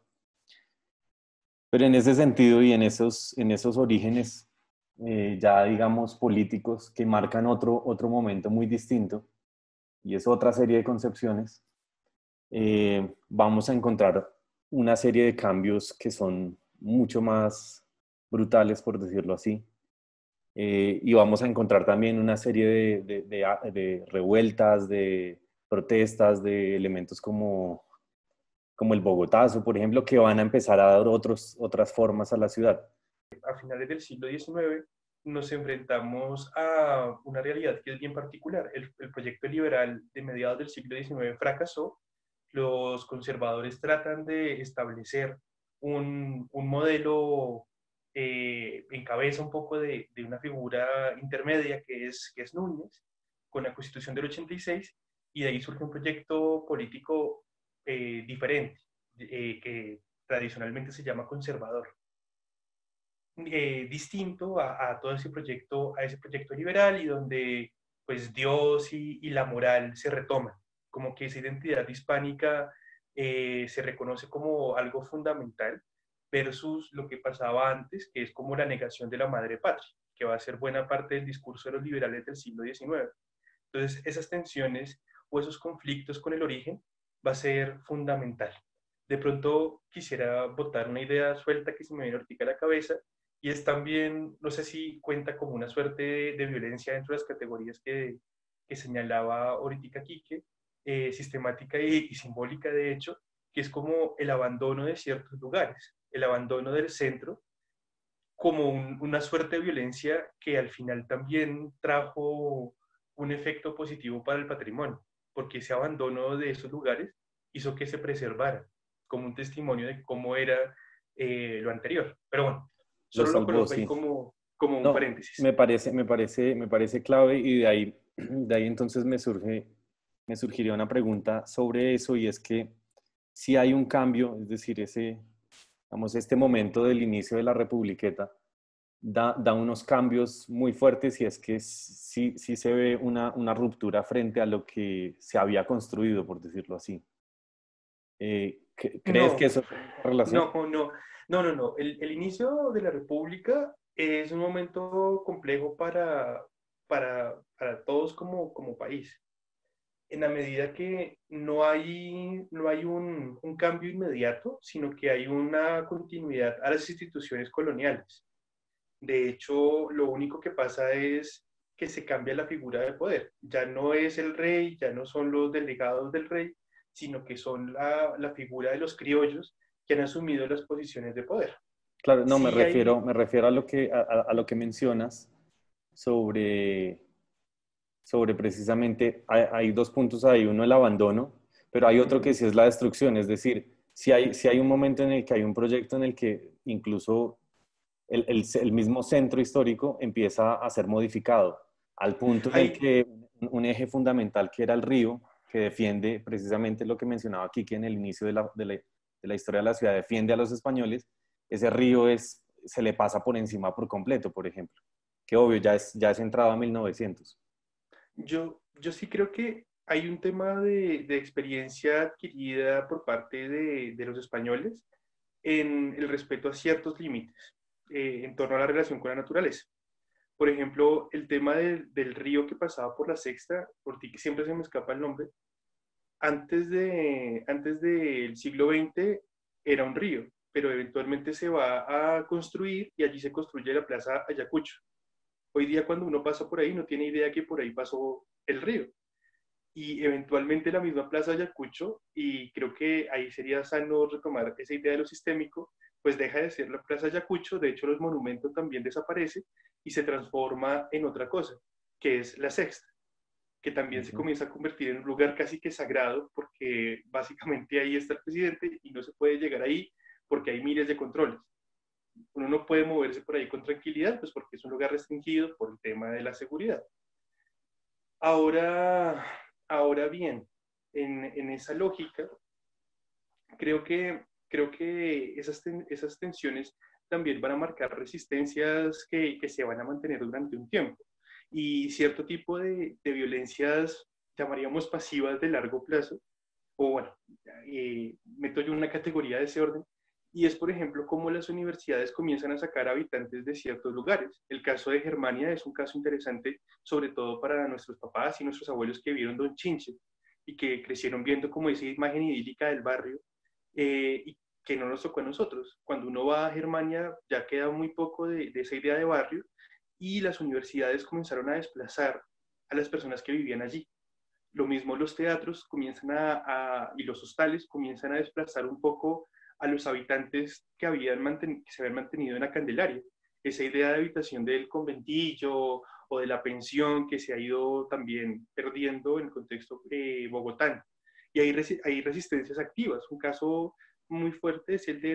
Pero en ese sentido y en esos orígenes ya digamos políticos que marcan otro momento muy distinto, y es otra serie de concepciones, vamos a encontrar una serie de cambios que son mucho más brutales, por decirlo así. Y vamos a encontrar también una serie de revueltas, de protestas, de elementos como el Bogotazo, por ejemplo, que van a empezar a dar otras formas a la ciudad. A finales del siglo XIX nos enfrentamos a una realidad que es bien particular. El proyecto liberal de mediados del siglo XIX fracasó. Los conservadores tratan de establecer un modelo en cabeza un poco de una figura intermedia que es Núñez, con la Constitución del 86, y de ahí surge un proyecto político diferente, que tradicionalmente se llama conservador. Distinto a todo ese proyecto liberal, y donde pues Dios y la moral se retoman, como que esa identidad hispánica se reconoce como algo fundamental versus lo que pasaba antes, que es como la negación de la madre patria, que va a ser buena parte del discurso de los liberales del siglo XIX. Entonces, esas tensiones o esos conflictos con el origen va a ser fundamental. De pronto quisiera botar una idea suelta que se me viene ahorita a la cabeza, y es también, no sé si cuenta como una suerte de violencia dentro de las categorías que señalaba ahorita Quique, sistemática y simbólica de hecho, que es como el abandono de ciertos lugares, el abandono del centro, como una suerte de violencia que al final también trajo un efecto positivo para el patrimonio, porque ese abandono de esos lugares hizo que se preservara como un testimonio de cómo era lo anterior. Pero bueno, Lo solo lo salvó, coloco ahí sí. como un No, paréntesis. me parece clave, y de ahí entonces me surgiría una pregunta sobre eso, y es que si hay un cambio, es decir, este momento del inicio de la Republiqueta da unos cambios muy fuertes, y es que sí se ve una ruptura frente a lo que se había construido, por decirlo así. ¿Crees que No, eso es relación? no. El inicio de la República es un momento complejo para todos como país, en la medida que no hay un cambio inmediato, sino que hay una continuidad a las instituciones coloniales. De hecho, lo único que pasa es que se cambia la figura de poder. Ya no es el rey, ya no son los delegados del rey, sino que son la figura de los criollos que han asumido las posiciones de poder. Claro, no, me Sí refiero, hay, me refiero a lo que mencionas sobre precisamente, hay dos puntos ahí: uno, el abandono, pero hay otro que sí es la destrucción. Es decir, si hay un momento en el que hay un proyecto en el que incluso el mismo centro histórico empieza a ser modificado, al punto en el Hay, que un eje fundamental que era el río, que defiende precisamente lo que mencionaba aquí, que en el inicio de la historia de la ciudad defiende a los españoles, ese río se le pasa por encima por completo, por ejemplo, que obvio ya es entrado a 1900. yo sí creo que hay un tema de experiencia adquirida por parte de los españoles en el respeto a ciertos límites en torno a la relación con la naturaleza. Por ejemplo, el tema del río que pasaba por la Sexta, por ti que siempre se me escapa el nombre, antes del siglo XX era un río, pero eventualmente se va a construir y allí se construye la Plaza Ayacucho. Hoy día cuando uno pasa por ahí no tiene idea que por ahí pasó el río. Y eventualmente la misma Plaza Ayacucho, y creo que ahí sería sano retomar esa idea de lo sistémico, pues deja de ser la Plaza Ayacucho, de hecho los monumentos también desaparecen y se transforma en otra cosa, que es la Sexta, que también se Ujú. comienza a convertir en un lugar casi que sagrado, porque básicamente ahí está el presidente y no se puede llegar ahí porque hay miles de controles. Uno no puede moverse por ahí con tranquilidad, pues porque es un lugar restringido por el tema de la seguridad. Ahora, ahora bien, en esa lógica, creo que esas tensiones también van a marcar resistencias que se van a mantener durante un tiempo. Y cierto tipo de violencias, llamaríamos pasivas de largo plazo, o bueno, meto yo una categoría de ese orden, y es, por ejemplo, cómo las universidades comienzan a sacar habitantes de ciertos lugares. El caso de Germania es un caso interesante, sobre todo para nuestros papás y nuestros abuelos que vieron Don Chinche y que crecieron viendo como esa imagen idílica del barrio y que no nos tocó a nosotros. Cuando uno va a Germania ya queda muy poco de esa idea de barrio y las universidades comenzaron a desplazar a las personas que vivían allí. Lo mismo los teatros comienzan y los hostales comienzan a desplazar un poco a los habitantes que que se habían mantenido en la Candelaria. Esa idea de habitación del conventillo o de la pensión que se ha ido también perdiendo en el contexto bogotano. Y hay resistencias activas. Un caso muy fuerte es el de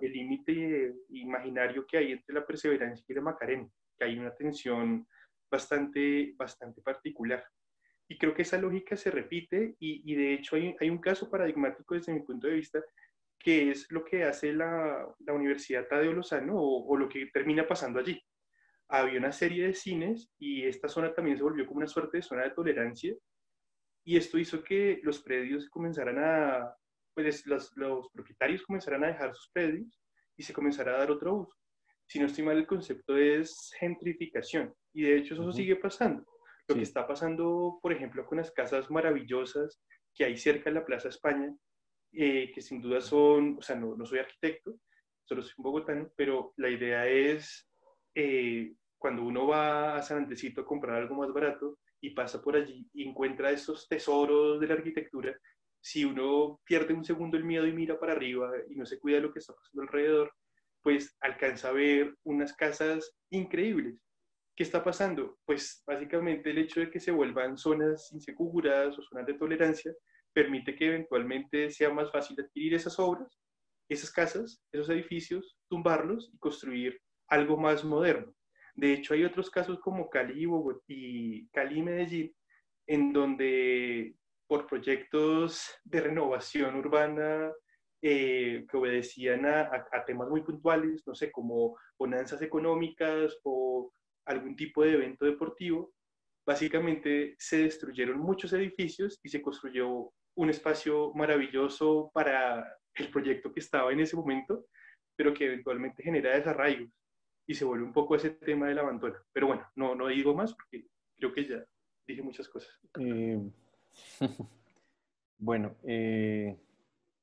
el límite imaginario que hay entre la Perseverancia y la Macarena, que hay una tensión bastante particular. Y creo que esa lógica se repite y de hecho hay un caso paradigmático desde mi punto de vista que es lo que hace la Universidad Tadeo Lozano o lo que termina pasando allí. Había una serie de cines y esta zona también se volvió como una suerte de zona de tolerancia y esto hizo que los predios comenzaran pues los propietarios comenzaran a dejar sus predios y se comenzara a dar otro uso. Si no estoy mal, el concepto es gentrificación y de hecho eso Ujú. sigue pasando. Lo que Sí. está pasando, por ejemplo, con las casas maravillosas que hay cerca de la Plaza España, que sin duda son, o sea, no soy arquitecto, solo soy un bogotano, pero la idea es cuando uno va a San Andresito a comprar algo más barato y pasa por allí y encuentra esos tesoros de la arquitectura, si uno pierde un segundo el miedo y mira para arriba y no se cuida de lo que está pasando alrededor, pues alcanza a ver unas casas increíbles. ¿Qué está pasando? Pues básicamente el hecho de que se vuelvan zonas inseguras o zonas de tolerancia permite que eventualmente sea más fácil adquirir esas obras, esas casas, esos edificios, tumbarlos y construir algo más moderno. De hecho, hay otros casos como Cali y Medellín, en donde por proyectos de renovación urbana que obedecían a temas muy puntuales, no sé, como bonanzas económicas o algún tipo de evento deportivo, básicamente se destruyeron muchos edificios y se construyó un espacio maravilloso para el proyecto que estaba en ese momento, pero que eventualmente genera desarraigos y se vuelve un poco ese tema del abandono. Pero bueno, no digo más porque creo que ya dije muchas cosas. Eh, bueno,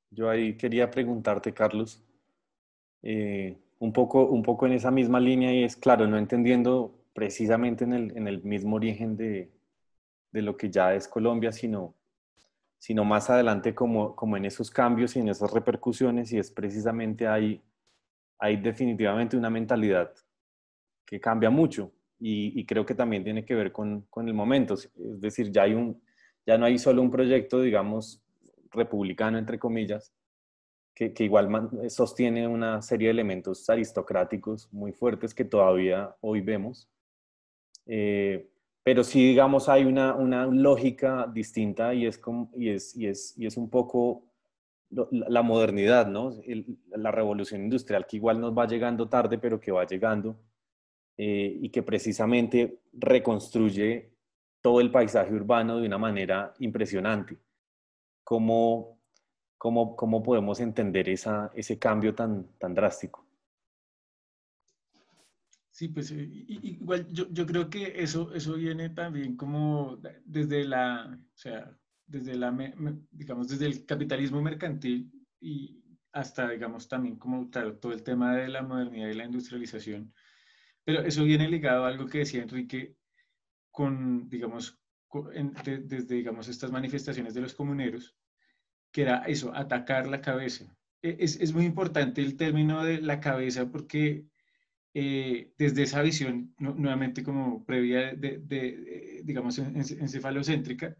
yo ahí quería preguntarte, Carlos, un poco en esa misma línea y es, claro, no entendiendo precisamente en el mismo origen de lo que ya es Colombia, sino más adelante como en esos cambios y en esas repercusiones y es precisamente hay definitivamente una mentalidad que cambia mucho y creo que también tiene que ver con el momento. Es decir, ya no hay solo un proyecto, digamos, republicano, entre comillas, que igual sostiene una serie de elementos aristocráticos muy fuertes que todavía hoy vemos. Pero sí, digamos, hay una lógica distinta y es un poco la modernidad, ¿no? La revolución industrial que igual nos va llegando tarde, pero que va llegando y que precisamente reconstruye todo el paisaje urbano de una manera impresionante. ¿Cómo podemos entender ese cambio tan drástico? Sí, pues igual yo creo que eso viene también como desde o sea, desde digamos, desde el capitalismo mercantil y hasta, digamos, también como, claro, todo el tema de la modernidad y la industrialización. Pero eso viene ligado a algo que decía Enrique con, digamos, desde, digamos, estas manifestaciones de los comuneros, que era eso, atacar la cabeza. Es muy importante el término de la cabeza porque desde esa visión, nuevamente como previa digamos, encefalocéntrica,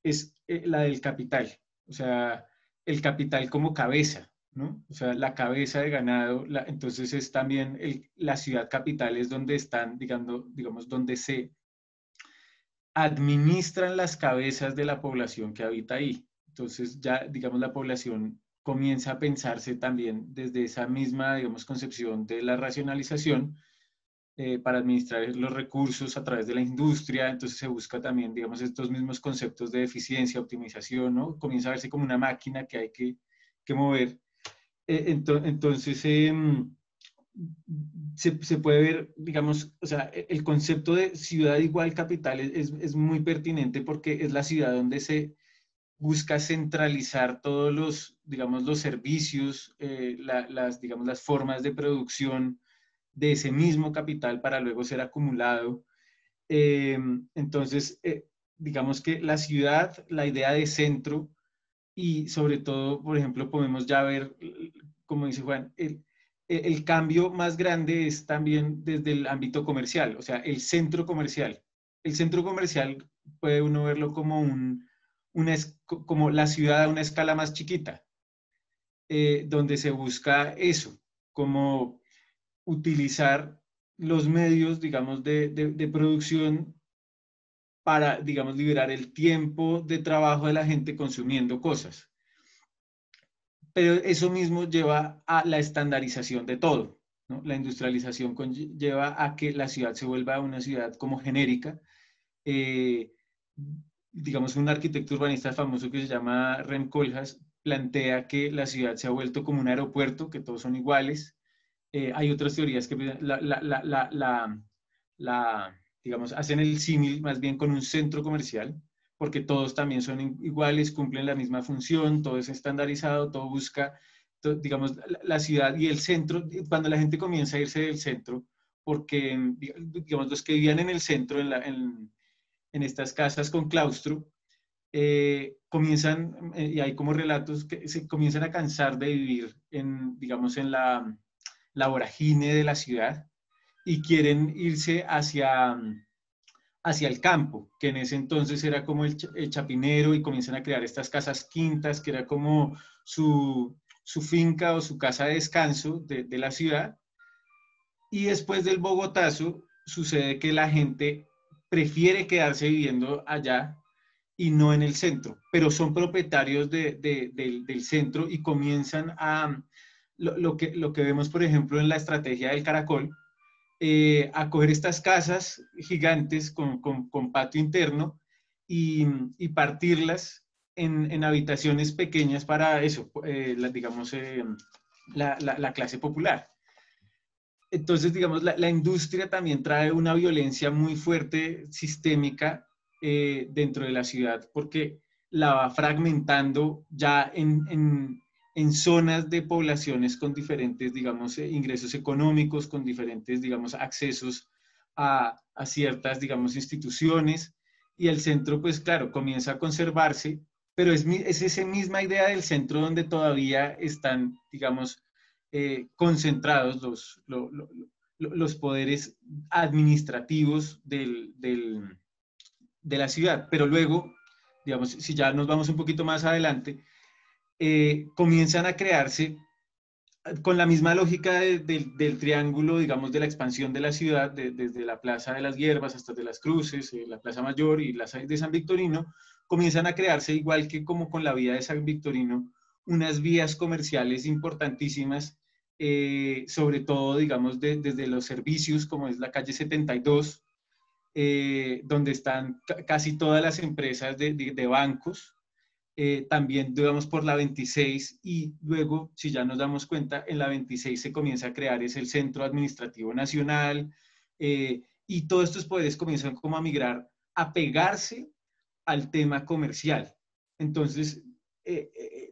es la del capital, o sea, el capital como cabeza, ¿no? O sea, la cabeza de ganado, entonces es también la ciudad capital, es donde están, digamos, donde se administran las cabezas de la población que habita ahí. Entonces ya, digamos, la población comienza a pensarse también desde esa misma, digamos, concepción de la racionalización para administrar los recursos a través de la industria. Entonces se busca también, digamos, estos mismos conceptos de eficiencia, optimización, ¿no? Comienza a verse como una máquina que hay que mover. Entonces, se puede ver, digamos, o sea, el concepto de ciudad igual capital es muy pertinente porque es la ciudad donde se busca centralizar todos los, digamos, los servicios, digamos, las formas de producción de ese mismo capital para luego ser acumulado. Entonces, digamos que la ciudad, la idea de centro y sobre todo, por ejemplo, podemos ya ver, como dice Juan, el cambio más grande es también desde el ámbito comercial, o sea, el centro comercial. El centro comercial puede uno verlo como, como la ciudad a una escala más chiquita, donde se busca eso, como utilizar los medios, digamos, de producción para, digamos, liberar el tiempo de trabajo de la gente consumiendo cosas. Pero eso mismo lleva a la estandarización de todo, ¿no? La industrialización lleva a que la ciudad se vuelva una ciudad como genérica. Eh, digamos, un arquitecto urbanista famoso que se llama Rem Koolhaas plantea que la ciudad se ha vuelto como un aeropuerto, que todos son iguales. Hay otras teorías que digamos, hacen el símil más bien con un centro comercial, porque todos también son iguales, cumplen la misma función, todo es estandarizado, todo busca, digamos, la ciudad y el centro, cuando la gente comienza a irse del centro, porque, digamos, los que vivían en el centro, en estas casas con claustro, comienzan, y hay como relatos que se comienzan a cansar de vivir digamos, en la vorágine de la ciudad y quieren irse hacia el campo, que en ese entonces era como el Chapinero, y comienzan a crear estas casas quintas, que era como su finca o su casa de descanso de la ciudad. Y después del Bogotazo sucede que la gente prefiere quedarse viviendo allá y no en el centro, pero son propietarios del centro y comienzan lo que vemos, por ejemplo, en la estrategia del Caracol, a coger estas casas gigantes con patio interno y partirlas en habitaciones pequeñas para eso, digamos, la clase popular. Entonces, digamos, la industria también trae una violencia muy fuerte, sistémica, dentro de la ciudad, porque la va fragmentando ya en zonas de poblaciones con diferentes, digamos, ingresos económicos, con diferentes, digamos, accesos a ciertas, digamos, instituciones. Y el centro, pues claro, comienza a conservarse, pero es esa misma idea del centro donde todavía están, digamos, concentrados los poderes administrativos de la ciudad. Pero luego, digamos, si ya nos vamos un poquito más adelante, comienzan a crearse con la misma lógica del triángulo, digamos, de la expansión de la ciudad, desde la Plaza de las Hierbas hasta de las Cruces, la Plaza Mayor y la de San Victorino, comienzan a crearse, igual que como con la vía de San Victorino, unas vías comerciales importantísimas, sobre todo, digamos, desde los servicios, como es la calle 72, donde están casi todas las empresas de bancos, también, digamos, por la 26, y luego, si ya nos damos cuenta, en la 26 se comienza a crear es el Centro Administrativo Nacional, y todos estos poderes comienzan como a migrar, a pegarse al tema comercial. Entonces,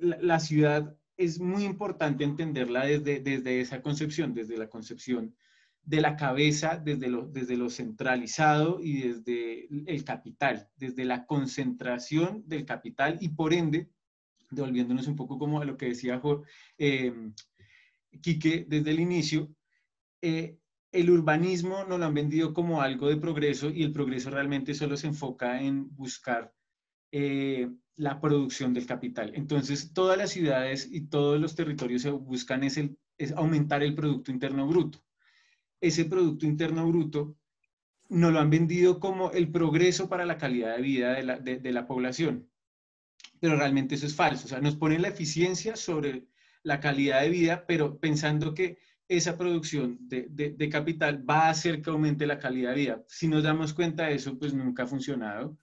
la ciudad es muy importante entenderla desde esa concepción, desde la concepción de la cabeza, desde lo centralizado y desde el capital, desde la concentración del capital, y por ende, devolviéndonos un poco como a lo que decía Quique desde el inicio, el urbanismo nos lo han vendido como algo de progreso, y el progreso realmente solo se enfoca en buscar la producción del capital. Entonces, todas las ciudades y todos los territorios se buscan es aumentar el Producto Interno Bruto. Ese Producto Interno Bruto nos lo han vendido como el progreso para la calidad de vida de la población, pero realmente eso es falso. O sea, nos ponen la eficiencia sobre la calidad de vida, pero pensando que esa producción de capital va a hacer que aumente la calidad de vida. Si nos damos cuenta de eso, pues nunca ha funcionado.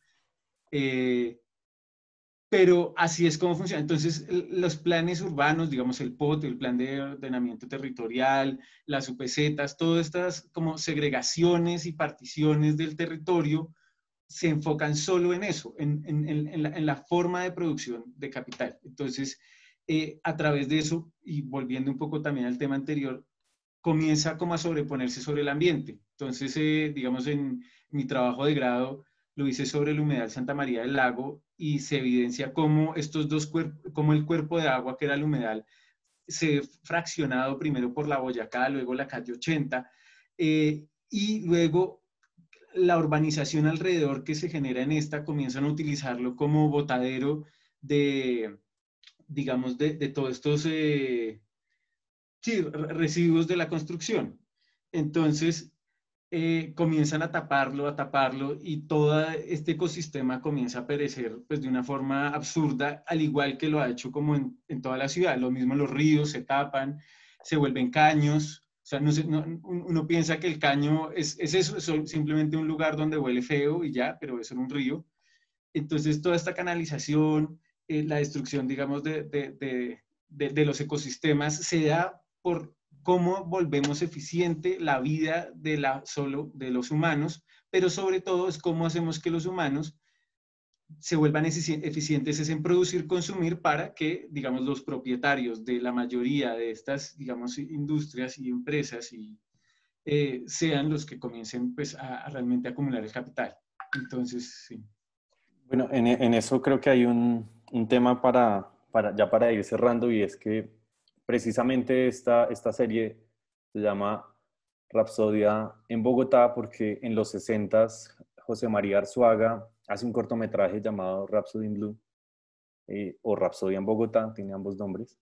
Pero así es como funciona. Entonces, los planes urbanos, digamos el POT, el Plan de Ordenamiento Territorial, las UPZs, todas estas como segregaciones y particiones del territorio, se enfocan solo en eso, en la forma de producción de capital. Entonces, a través de eso, y volviendo un poco también al tema anterior, comienza como a sobreponerse sobre el ambiente. Entonces, digamos, en mi trabajo de grado lo hice sobre el humedal Santa María del Lago, y se evidencia cómo estos dos cuerpos, como el cuerpo de agua que era el humedal, se fraccionado primero por la Boyacá, luego la calle 80, y luego la urbanización alrededor que se genera en esta comienzan a utilizarlo como botadero de, digamos, de todos estos sí, residuos de la construcción. Entonces, comienzan a taparlo, y todo este ecosistema comienza a perecer pues, de una forma absurda, al igual que lo ha hecho como en toda la ciudad. Lo mismo los ríos se tapan, se vuelven caños. O sea, uno piensa que el caño es eso, es simplemente un lugar donde huele feo y ya, pero eso es un río. Entonces, toda esta canalización, la destrucción, digamos, de los ecosistemas se da por cómo volvemos eficiente la vida solo de los humanos, pero sobre todo es cómo hacemos que los humanos se vuelvan eficientes es en producir, consumir, para que, digamos, los propietarios de la mayoría de estas, digamos, industrias y empresas sean los que comiencen pues, a realmente acumular el capital. Entonces, sí. Bueno, en eso creo que hay un tema ya para ir cerrando, y es que precisamente esta serie se llama Rapsodia en Bogotá porque en los 60s José María Arzuaga hace un cortometraje llamado Rhapsody in Blue, o Rapsodia en Bogotá, tiene ambos nombres.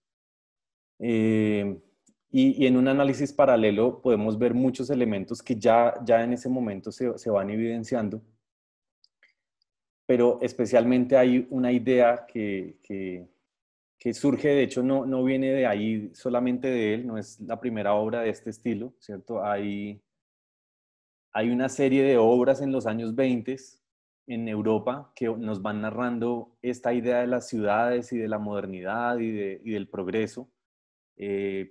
Y en un análisis paralelo podemos ver muchos elementos que ya en ese momento se van evidenciando, pero especialmente hay una idea que surge, de hecho no viene de ahí solamente de él, no es la primera obra de este estilo, ¿cierto? Hay una serie de obras en los años 20 en Europa que nos van narrando esta idea de las ciudades y de la modernidad y del progreso.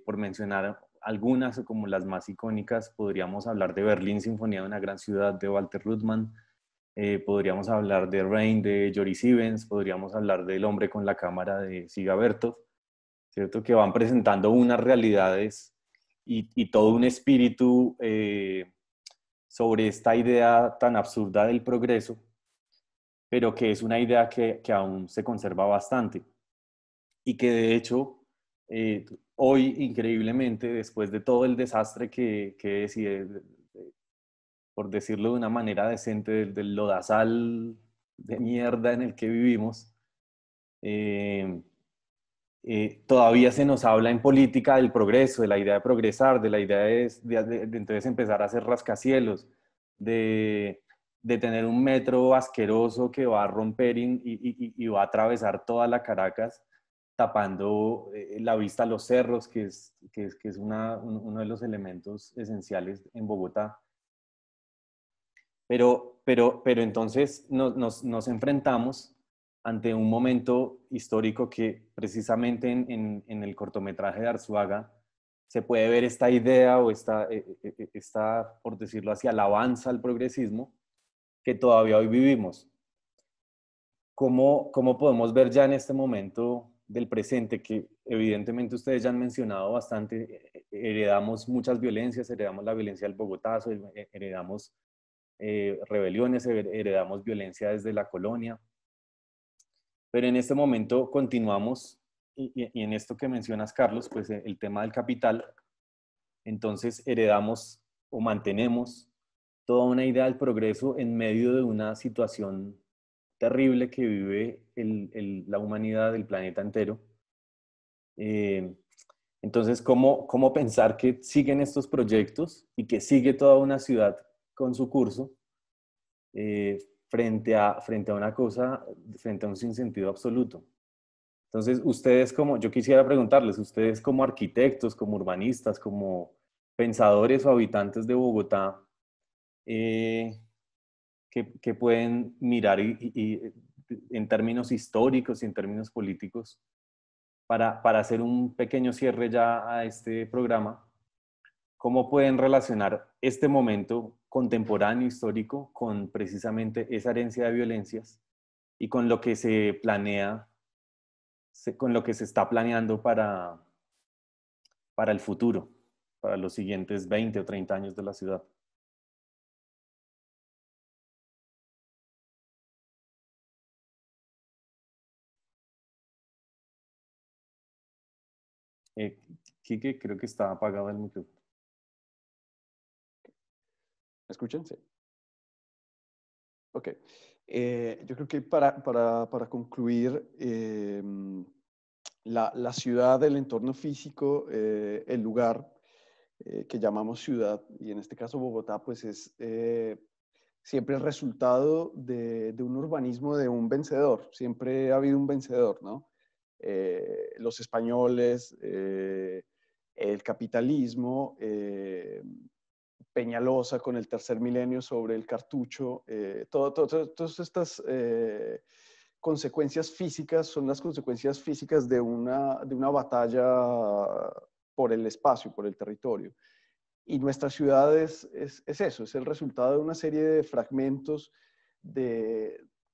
Por mencionar algunas, como las más icónicas, podríamos hablar de Berlín, Sinfonía de una gran ciudad, de Walter Ruttmann. Podríamos hablar de Rain, de Joris Ivens. Podríamos hablar del Hombre con la cámara, de Siga Bertov, ¿cierto? Que van presentando unas realidades y todo un espíritu sobre esta idea tan absurda del progreso, pero que es una idea que aún se conserva bastante, y que de hecho hoy, increíblemente, después de todo el desastre que es, por decirlo de una manera decente, del lodazal de mierda en el que vivimos, Todavía se nos habla en política del progreso, de la idea de progresar, de la idea de entonces empezar a hacer rascacielos, de tener un metro asqueroso que va a romper y va a atravesar toda la Caracas, tapando la vista a los cerros, que es uno de los elementos esenciales en Bogotá. Pero entonces nos enfrentamos ante un momento histórico que precisamente en el cortometraje de Arzuaga se puede ver esta idea o esta, por decirlo así, alabanza al progresismo que todavía hoy vivimos. ¿Cómo podemos ver ya en este momento del presente, que evidentemente ustedes ya han mencionado bastante, heredamos muchas violencias, heredamos la violencia del Bogotazo, heredamos rebeliones, heredamos violencia desde la colonia, pero en este momento continuamos y en esto que mencionas, Carlos, pues el tema del capital, entonces heredamos o mantenemos toda una idea del progreso en medio de una situación terrible que vive la humanidad, el planeta entero. Eh, entonces, ¿cómo pensar que siguen estos proyectos y que sigue toda una ciudad con su curso eh, frente a una cosa, frente a un sinsentido absoluto? Entonces, yo quisiera preguntarles, ustedes como arquitectos, como urbanistas, como pensadores o habitantes de Bogotá, eh, que pueden mirar en términos históricos y en términos políticos para hacer un pequeño cierre ya a este programa, ¿cómo pueden relacionar este momento contemporáneo histórico con precisamente esa herencia de violencias y con lo que se planea, con lo que se está planeando para el futuro, para los siguientes 20 o 30 años de la ciudad? Eh, Quique, creo que está apagado el micrófono. ¿Me escuchan? Sí. Ok. Yo creo que para concluir, la ciudad, el entorno físico, el lugar que llamamos ciudad, y en este caso Bogotá, pues es siempre el resultado de un urbanismo de un vencedor. Siempre ha habido un vencedor, ¿no? Los españoles, el capitalismo, Peñalosa con el tercer milenio sobre el cartucho, todas estas consecuencias físicas son las consecuencias físicas de una batalla por el espacio, por el territorio. Y nuestra ciudad es eso, es el resultado de una serie de fragmentos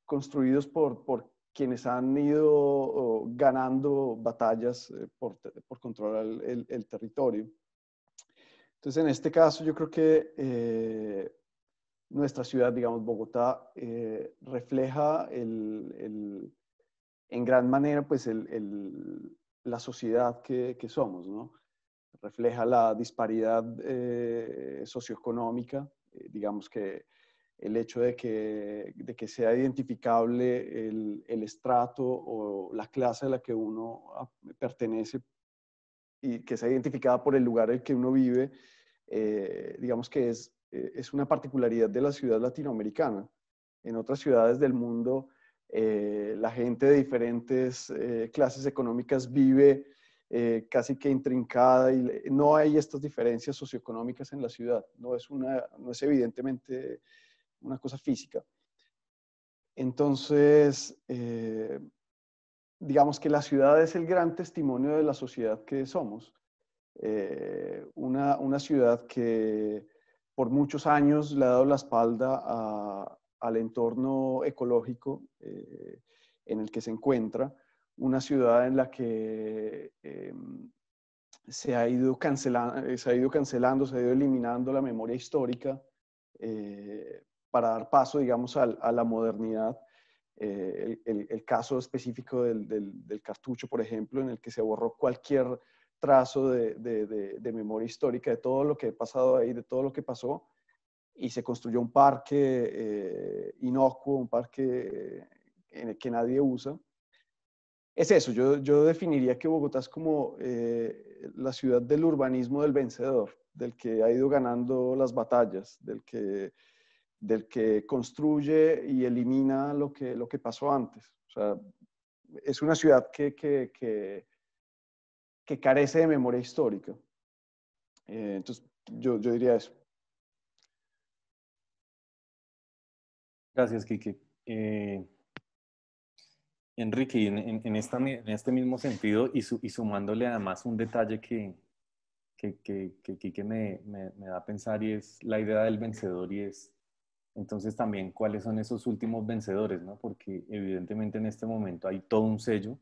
construidos por quienes han ido ganando batallas por controlar el territorio. Entonces, en este caso, yo creo que nuestra ciudad, digamos, Bogotá, refleja en gran manera, pues, la sociedad que somos, ¿no? Refleja la disparidad socioeconómica, digamos que el hecho de que sea identificable el estrato o la clase a la que uno pertenece y que sea identificada por el lugar en el que uno vive, digamos que es una particularidad de la ciudad latinoamericana. En otras ciudades del mundo, la gente de diferentes clases económicas vive casi que intrincada y no hay estas diferencias socioeconómicas en la ciudad. No es evidentemente una cosa física. Entonces, digamos que la ciudad es el gran testimonio de la sociedad que somos. Una ciudad que por muchos años le ha dado la espalda al entorno ecológico en el que se encuentra, una ciudad en la que se ha ido cancelando, se ha ido eliminando la memoria histórica para dar paso, digamos, a la modernidad. El caso específico del cartucho, por ejemplo, en el que se borró cualquier trazo de memoria histórica, de todo lo que ha pasado ahí, de todo lo que pasó, y se construyó un parque inocuo, un parque en el que nadie usa. es eso, yo definiría que Bogotá es como la ciudad del urbanismo del vencedor, del que ha ido ganando las batallas, del que construye y elimina lo que pasó antes. O sea, es una ciudad que carece de memoria histórica. Entonces, yo diría eso. Gracias, Quique. Enrique, y en este mismo sentido y sumándole además un detalle que Quique me da a pensar y es la idea del vencedor y es entonces también cuáles son esos últimos vencedores, ¿no? Porque evidentemente en este momento hay todo un sello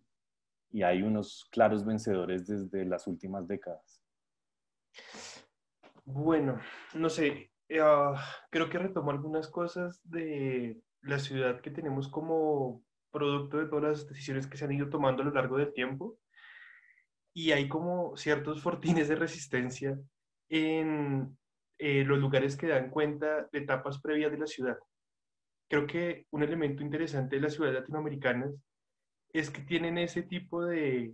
y hay unos claros vencedores desde las últimas décadas. Bueno, no sé, creo que retomo algunas cosas de la ciudad que tenemos como producto de todas las decisiones que se han ido tomando a lo largo del tiempo y hay como ciertos fortines de resistencia en los lugares que dan cuenta de etapas previas de la ciudad. Creo que un elemento interesante de las ciudades latinoamericanas es que tienen ese tipo de,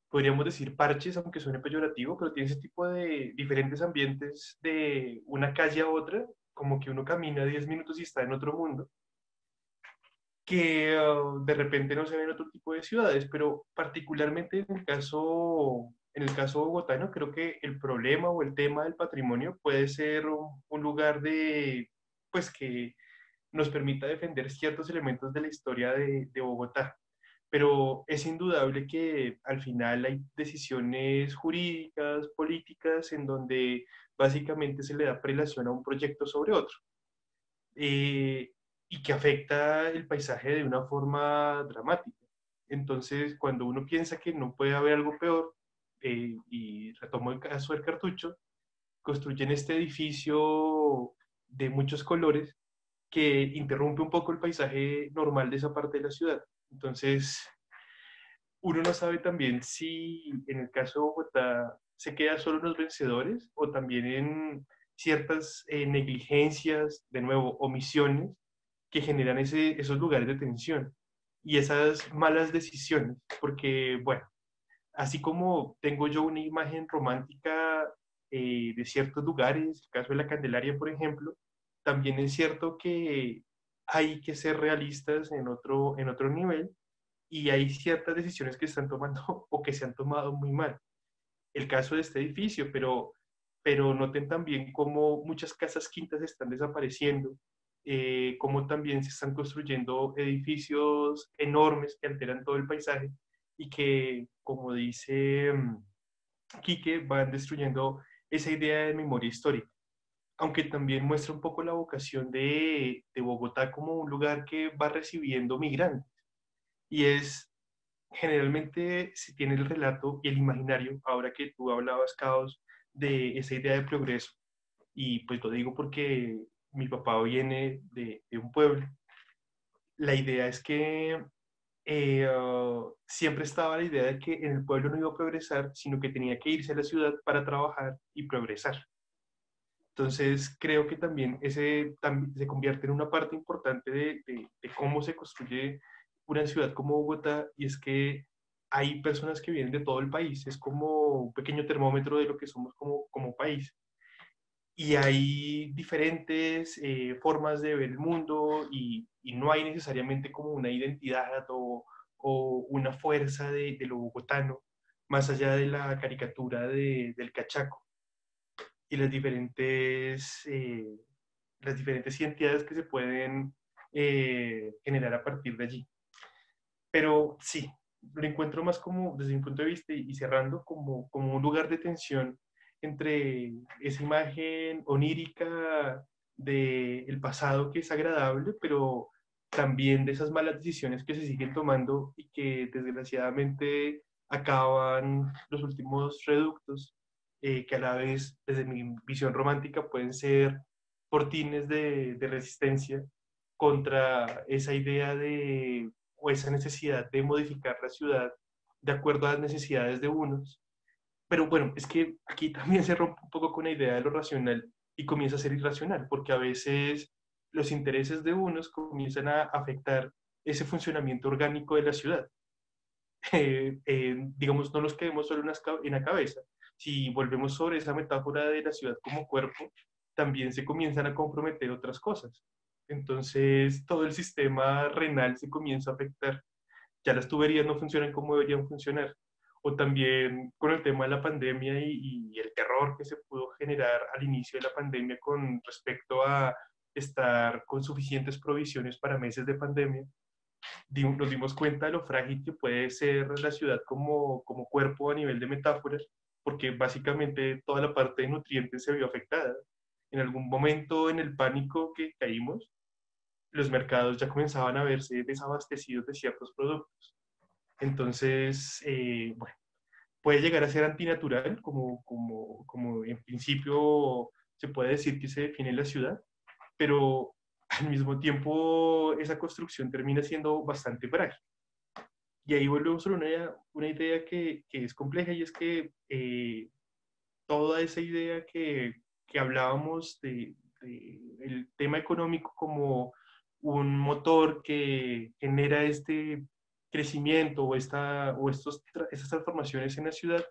podríamos decir, parches, aunque suene peyorativo, pero tienen ese tipo de diferentes ambientes de una calle a otra, como que uno camina 10 minutos y está en otro mundo, que de repente no se ven en otro tipo de ciudades, pero particularmente en el caso bogotano, creo que el problema o el tema del patrimonio puede ser un lugar de, pues que nos permita defender ciertos elementos de la historia de Bogotá. Pero es indudable que al final hay decisiones jurídicas, políticas, en donde básicamente se le da prelación a un proyecto sobre otro. Y que afecta el paisaje de una forma dramática. Entonces, cuando uno piensa que no puede haber algo peor, y retomo el caso del cartucho, construyen este edificio de muchos colores que interrumpe un poco el paisaje normal de esa parte de la ciudad. Entonces, uno no sabe también si en el caso de Bogotá se queda solo en los vencedores o también en ciertas negligencias, de nuevo, omisiones que generan esos lugares de tensión y esas malas decisiones. Porque, bueno, así como tengo yo una imagen romántica de ciertos lugares, el caso de la Candelaria, por ejemplo, también es cierto que hay que ser realistas en otro nivel y hay ciertas decisiones que están tomando o que se han tomado muy mal. El caso de este edificio, pero noten también cómo muchas casas quintas están desapareciendo, cómo también se están construyendo edificios enormes que alteran todo el paisaje y que, como dice Quique, van destruyendo esa idea de memoria histórica. Aunque también muestra un poco la vocación de Bogotá como un lugar que va recibiendo migrantes. Y es generalmente se tiene el relato y el imaginario, ahora que tú hablabas, Caos, de esa idea de progreso. Y pues lo digo porque mi papá viene de un pueblo. La idea es que siempre estaba la idea de que en el pueblo no iba a progresar, sino que tenía que irse a la ciudad para trabajar y progresar. Entonces, creo que también se convierte en una parte importante de cómo se construye una ciudad como Bogotá, y es que hay personas que vienen de todo el país, es como un pequeño termómetro de lo que somos como país. Y hay diferentes formas de ver el mundo y no hay necesariamente como una identidad o una fuerza de lo bogotano, más allá de la caricatura del cachaco y las diferentes identidades que se pueden generar a partir de allí. Pero sí, lo encuentro más como, desde mi punto de vista y cerrando, como un lugar de tensión entre esa imagen onírica del pasado que es agradable, pero también de esas malas decisiones que se siguen tomando y que desgraciadamente acaban los últimos reductos, que a la vez, desde mi visión romántica, pueden ser fortines de resistencia contra esa idea de o esa necesidad de modificar la ciudad de acuerdo a las necesidades de unos. Pero bueno, es que aquí también se rompe un poco con la idea de lo racional y comienza a ser irracional, porque a veces los intereses de unos comienzan a afectar ese funcionamiento orgánico de la ciudad. digamos, no nos quedemos solo en la cabeza. Si volvemos sobre esa metáfora de la ciudad como cuerpo, también se comienzan a comprometer otras cosas. Entonces, todo el sistema renal se comienza a afectar. Ya las tuberías no funcionan como deberían funcionar. O también con el tema de la pandemia y el terror que se pudo generar al inicio de la pandemia con respecto a estar con suficientes provisiones para meses de pandemia, nos dimos cuenta de lo frágil que puede ser la ciudad como cuerpo a nivel de metáforas, porque básicamente toda la parte de nutrientes se vio afectada. En algún momento, en el pánico que caímos, los mercados ya comenzaban a verse desabastecidos de ciertos productos. Entonces, bueno, puede llegar a ser antinatural, como en principio se puede decir que se define la ciudad, pero al mismo tiempo esa construcción termina siendo bastante frágil. Y ahí volvemos a una idea que es compleja, y es que toda esa idea que hablábamos de el tema económico como un motor que genera este crecimiento estas transformaciones en la ciudad,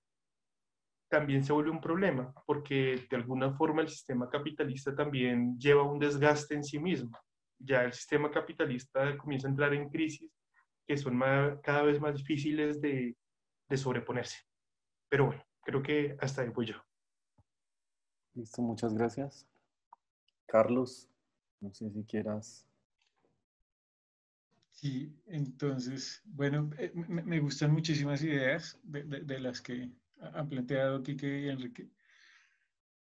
también se vuelve un problema, porque de alguna forma el sistema capitalista también lleva un desgaste en sí mismo. Ya el sistema capitalista comienza a entrar en crisis que son cada vez más difíciles de sobreponerse. Pero bueno, creo que hasta ahí voy yo. Listo, muchas gracias. Carlos, no sé si quieras. Sí, entonces, bueno, me gustan muchísimas ideas de las que han planteado Quique y Enrique.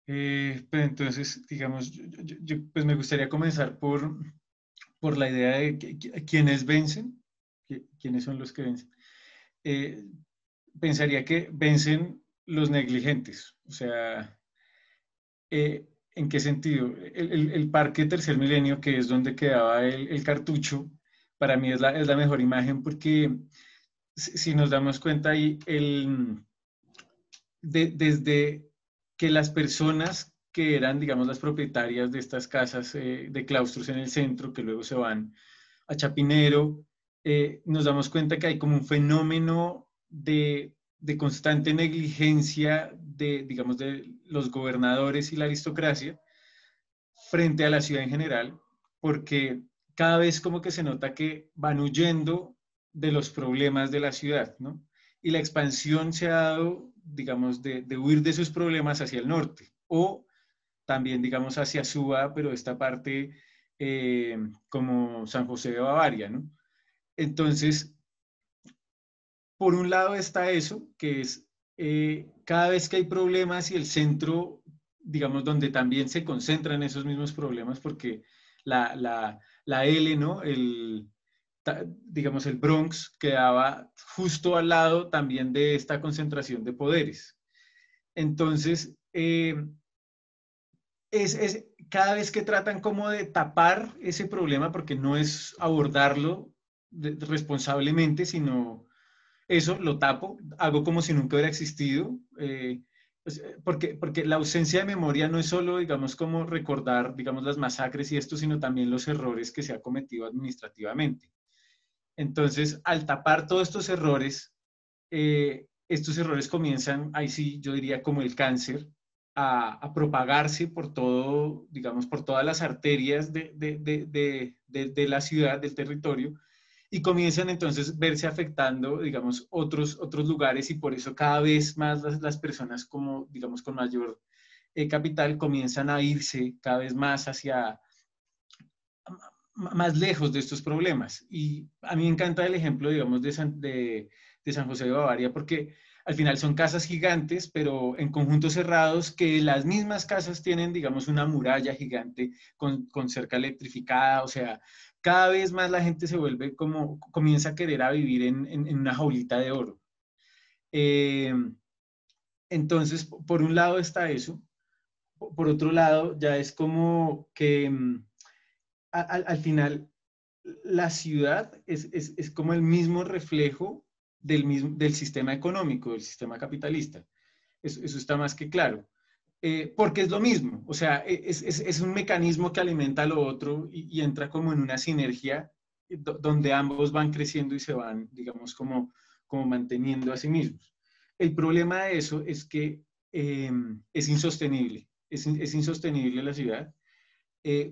Pero entonces, digamos, pues me gustaría comenzar por la idea de quiénes vencen, quiénes son los que vencen. Pensaría que vencen los negligentes, o sea, ¿en qué sentido? El parque Tercer Milenio, que es donde quedaba el cartucho, para mí es la mejor imagen, porque si nos damos cuenta ahí, desde que las personas que eran, digamos, las propietarias de estas casas de claustros en el centro, que luego se van a Chapinero, nos damos cuenta que hay como un fenómeno de constante negligencia digamos, de los gobernadores y la aristocracia frente a la ciudad en general, porque cada vez como que se nota que van huyendo de los problemas de la ciudad, ¿no? Y la expansión se ha dado, digamos, de huir de sus problemas hacia el norte, o también, digamos, hacia Suba, pero esta parte como San José de Bavaria, ¿no? Entonces, por un lado está eso, que es cada vez que hay problemas y el centro, digamos, donde también se concentran esos mismos problemas, porque la L, ¿no? Digamos, el Bronx quedaba justo al lado también de esta concentración de poderes. Entonces, cada vez que tratan como de tapar ese problema, porque no es abordarlo responsablemente, sino eso lo tapo, hago como si nunca hubiera existido, porque la ausencia de memoria no es solo, digamos, como recordar, digamos, las masacres y esto, sino también los errores que se ha cometido administrativamente. Entonces, al tapar todos estos errores comienzan, ahí sí, yo diría como el cáncer, a propagarse por todo, digamos, por todas las arterias de la ciudad, del territorio, y comienzan entonces a verse afectando, digamos, otros lugares, y por eso cada vez más las personas como, digamos, con mayor capital comienzan a irse cada vez más más lejos de estos problemas. Y a mí me encanta el ejemplo, digamos, de San José de Bavaria, porque al final son casas gigantes, pero en conjuntos cerrados, que las mismas casas tienen, digamos, una muralla gigante con cerca electrificada, o sea, cada vez más la gente se vuelve como, comienza a querer a vivir en una jaulita de oro. Entonces, por un lado está eso, por otro lado ya es como que al final la ciudad es como el mismo reflejo del sistema económico, del sistema capitalista. Eso está más que claro. Porque es lo mismo, o sea, es un mecanismo que alimenta lo otro y entra como en una sinergia donde ambos van creciendo y se van, digamos, como como manteniendo a sí mismos. El problema de eso es que es insostenible, es insostenible la ciudad,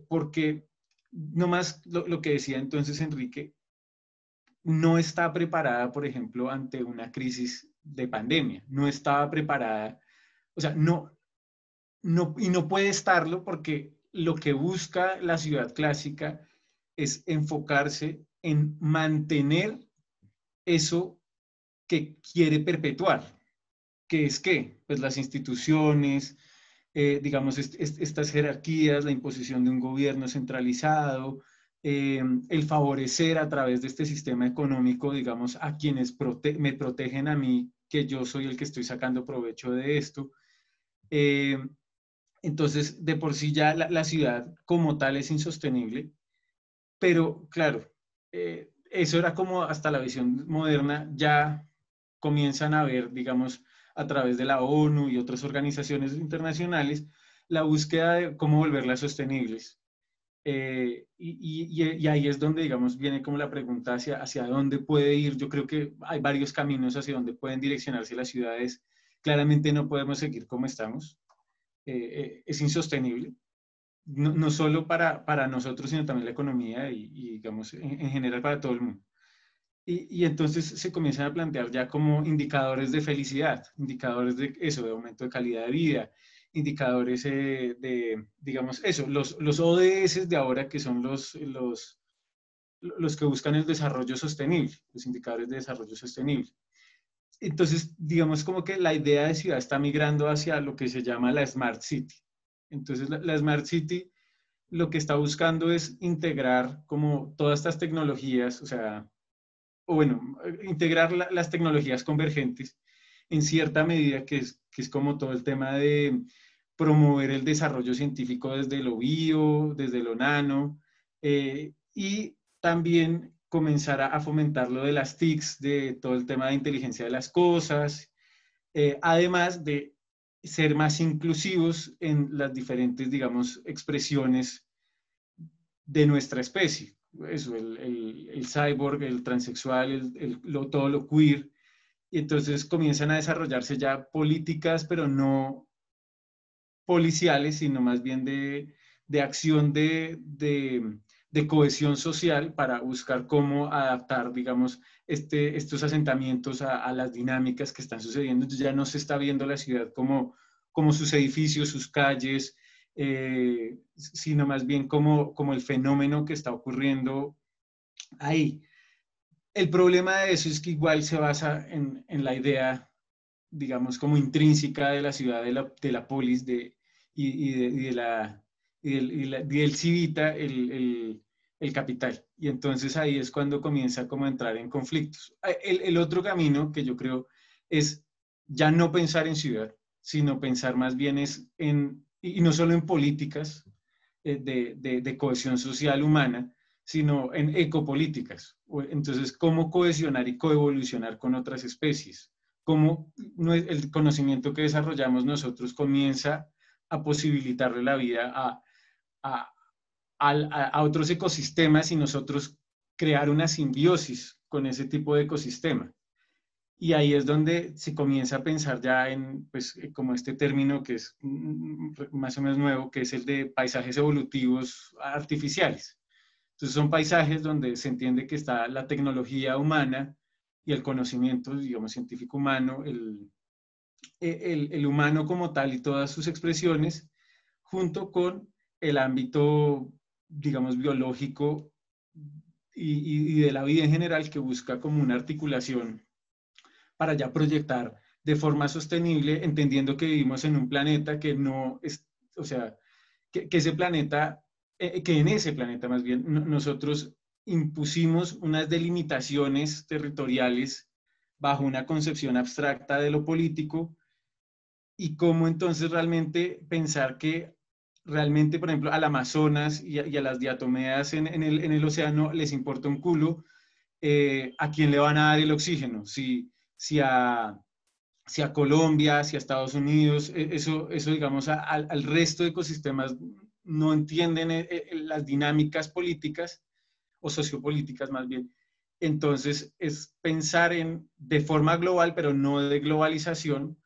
porque nomás lo que decía entonces Enrique, no está preparada, por ejemplo, ante una crisis de pandemia, no estaba preparada, o sea, y no puede estarlo porque lo que busca la ciudad clásica es enfocarse en mantener eso que quiere perpetuar, que es qué, pues las instituciones, digamos, estas jerarquías, la imposición de un gobierno centralizado, el favorecer a través de este sistema económico, digamos, a quienes me protegen a mí, que yo soy el que estoy sacando provecho de esto. Entonces, de por sí ya la ciudad como tal es insostenible, pero claro, eso era como hasta la visión moderna, ya comienzan a ver, digamos, a través de la ONU y otras organizaciones internacionales, la búsqueda de cómo volverlas sostenibles. Y ahí es donde, digamos, viene como la pregunta hacia dónde puede ir. Yo creo que hay varios caminos hacia donde pueden direccionarse las ciudades. Claramente no podemos seguir como estamos. Es insostenible. No solo para nosotros, sino también la economía y digamos, en general para todo el mundo. Y entonces se comienzan a plantear ya como indicadores de felicidad, indicadores de eso, de aumento de calidad de vida, indicadores de, digamos, eso, los ODS de ahora, que son los que buscan el desarrollo sostenible, los indicadores de desarrollo sostenible. Entonces, digamos como que la idea de ciudad está migrando hacia lo que se llama la Smart City. Entonces, la Smart City lo que está buscando es integrar como todas estas tecnologías, o sea, o bueno, integrar las tecnologías convergentes en cierta medida, que es como todo el tema de promover el desarrollo científico desde lo bio, desde lo nano, y también comenzar a fomentar lo de las TICs, de todo el tema de inteligencia de las cosas, además de ser más inclusivos en las diferentes, digamos, expresiones de nuestra especie. Eso, el cyborg, el transexual, todo lo queer. Y entonces comienzan a desarrollarse ya políticas, pero no policiales, sino más bien de acción de cohesión social para buscar cómo adaptar, digamos, estos asentamientos a las dinámicas que están sucediendo. Entonces ya no se está viendo la ciudad como sus edificios, sus calles, sino más bien como el fenómeno que está ocurriendo ahí. El problema de eso es que igual se basa en la idea, digamos, como intrínseca de la ciudad, de la polis, del civita, el capital. Y entonces ahí es cuando comienza como a entrar en conflictos. El otro camino que yo creo es ya no pensar en ciudad, sino pensar más bien es y no solo en políticas de cohesión social humana, sino en ecopolíticas. Entonces, cómo cohesionar y coevolucionar con otras especies. Cómo el conocimiento que desarrollamos nosotros comienza a posibilitarle la vida a otros ecosistemas y nosotros crear una simbiosis con ese tipo de ecosistema. Y ahí es donde se comienza a pensar ya en, pues, como este término que es más o menos nuevo, que es el de paisajes evolutivos artificiales. Entonces son paisajes donde se entiende que está la tecnología humana y el conocimiento, digamos, científico humano, el humano como tal y todas sus expresiones, junto con el ámbito, digamos, biológico y de la vida en general, que busca como una articulación para ya proyectar de forma sostenible, entendiendo que vivimos en un planeta que no es, o sea, que ese planeta, que en ese planeta más bien, nosotros impusimos unas delimitaciones territoriales bajo una concepción abstracta de lo político, y cómo entonces realmente pensar que realmente, por ejemplo, al Amazonas y a las diatomeas en el océano les importa un culo a quién le van a dar el oxígeno, si a Colombia, si a Estados Unidos, eso digamos, al resto de ecosistemas no entienden las dinámicas políticas o sociopolíticas más bien, Entonces, es pensar de forma global, pero no de globalización,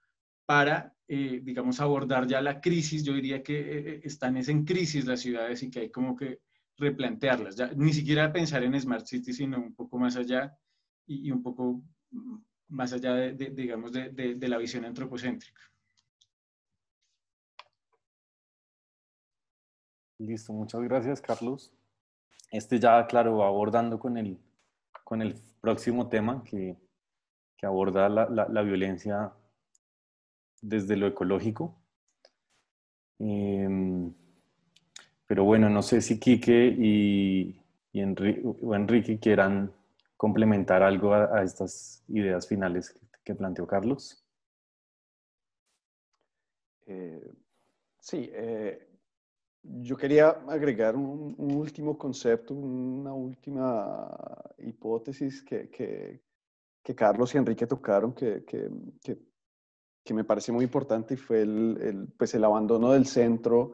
para, digamos, abordar ya la crisis. Yo diría que están en crisis las ciudades y que hay como que replantearlas. Ya, ni siquiera pensar en Smart City, sino un poco más allá y un poco más allá digamos, de la visión antropocéntrica. Listo, muchas gracias, Carlos. Ya, claro, va abordando con el próximo tema que aborda la violencia desde lo ecológico. Pero bueno, no sé si Quique o Enrique quieran complementar algo a estas ideas finales que planteó Carlos. Sí, yo quería agregar un último concepto, una última hipótesis que Carlos y Enrique tocaron, que me parece muy importante, y fue pues el abandono del centro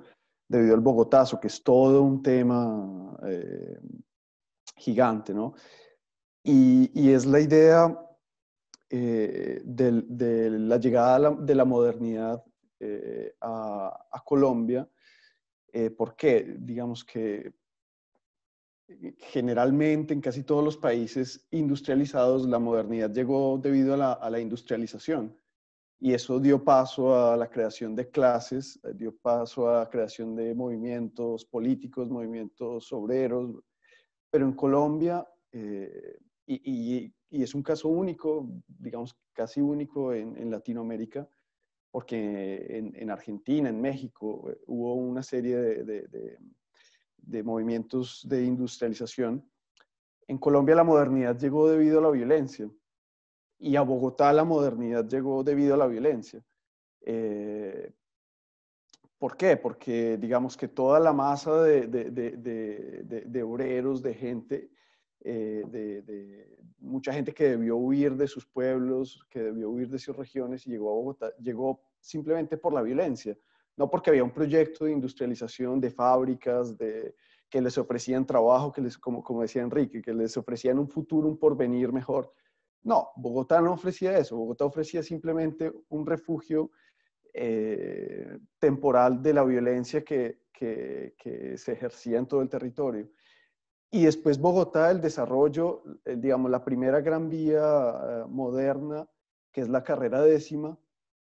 debido al Bogotazo, que es todo un tema gigante, ¿no? Y es la idea de la llegada de la modernidad a Colombia. ¿Por qué? Digamos que generalmente en casi todos los países industrializados la modernidad llegó debido a la industrialización. Y eso dio paso a la creación de clases, dio paso a la creación de movimientos políticos, movimientos obreros. Pero en Colombia, y es un caso único, digamos casi único en Latinoamérica, porque en Argentina, en México, hubo una serie de movimientos de industrialización. En Colombia la modernidad llegó debido a la violencia, y a Bogotá la modernidad llegó debido a la violencia. ¿Por qué? Porque digamos que toda la masa de obreros, de gente, mucha gente que debió huir de sus pueblos, que debió huir de sus regiones y llegó a Bogotá, llegó simplemente por la violencia, no porque había un proyecto de industrialización, de fábricas, que les ofrecían trabajo, como decía Enrique, que les ofrecían un futuro, un porvenir mejor. No, Bogotá no ofrecía eso. Bogotá ofrecía simplemente un refugio temporal de la violencia que se ejercía en todo el territorio. Y después Bogotá, el desarrollo, digamos, la primera gran vía moderna, que es la carrera décima,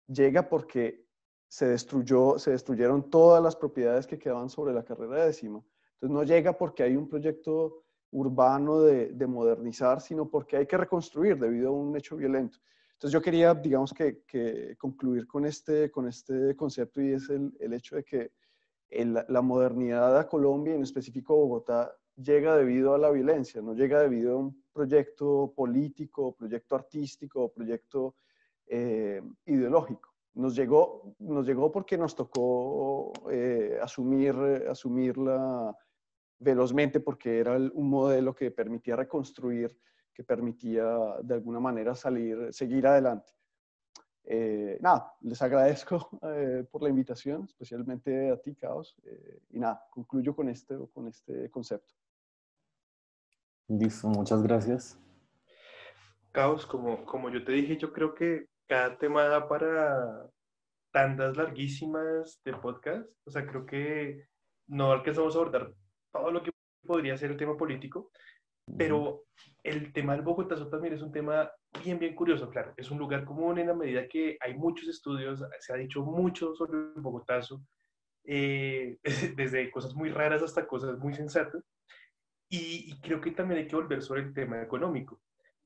llega porque se destruyeron todas las propiedades que quedaban sobre la carrera décima. Entonces no llega porque hay un proyecto urbano de modernizar, sino porque hay que reconstruir debido a un hecho violento. Entonces yo quería, digamos, que concluir con este concepto, y es el hecho de que la modernidad a Colombia, en específico a Bogotá, llega debido a la violencia, no llega debido a un proyecto político, proyecto artístico, proyecto ideológico. Nos llegó porque nos tocó asumirla velozmente, porque era un modelo que permitía reconstruir, que permitía de alguna manera seguir adelante. Nada, les agradezco por la invitación, especialmente a ti, Caos, y nada, concluyo con este concepto. Listo, muchas gracias. Caos, como yo te dije, yo creo que cada tema da para tandas larguísimas de podcast. O sea, creo que no alcanzamos a abordar todo lo que podría ser el tema político, pero el tema del Bogotazo también es un tema bien curioso, claro. Es un lugar común en la medida que hay muchos estudios, se ha dicho mucho sobre el Bogotazo, desde cosas muy raras hasta cosas muy sensatas. Y creo que también hay que volver sobre el tema económico.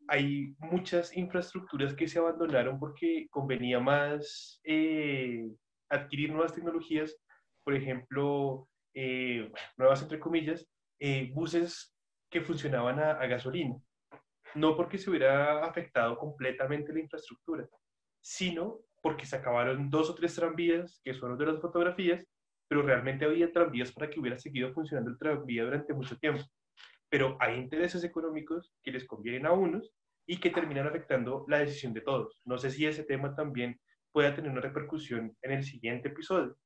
Hay muchas infraestructuras que se abandonaron porque convenía más adquirir nuevas tecnologías, por ejemplo, nuevas entre comillas, buses que funcionaban a gasolina. No porque se hubiera afectado completamente la infraestructura, sino porque se acabaron 2 o 3 tranvías, que son los de las fotografías, pero realmente había tranvías para que hubiera seguido funcionando el tranvía durante mucho tiempo. Pero hay intereses económicos que les convienen a unos y que terminan afectando la decisión de todos. No sé si ese tema también pueda tener una repercusión en el siguiente episodio.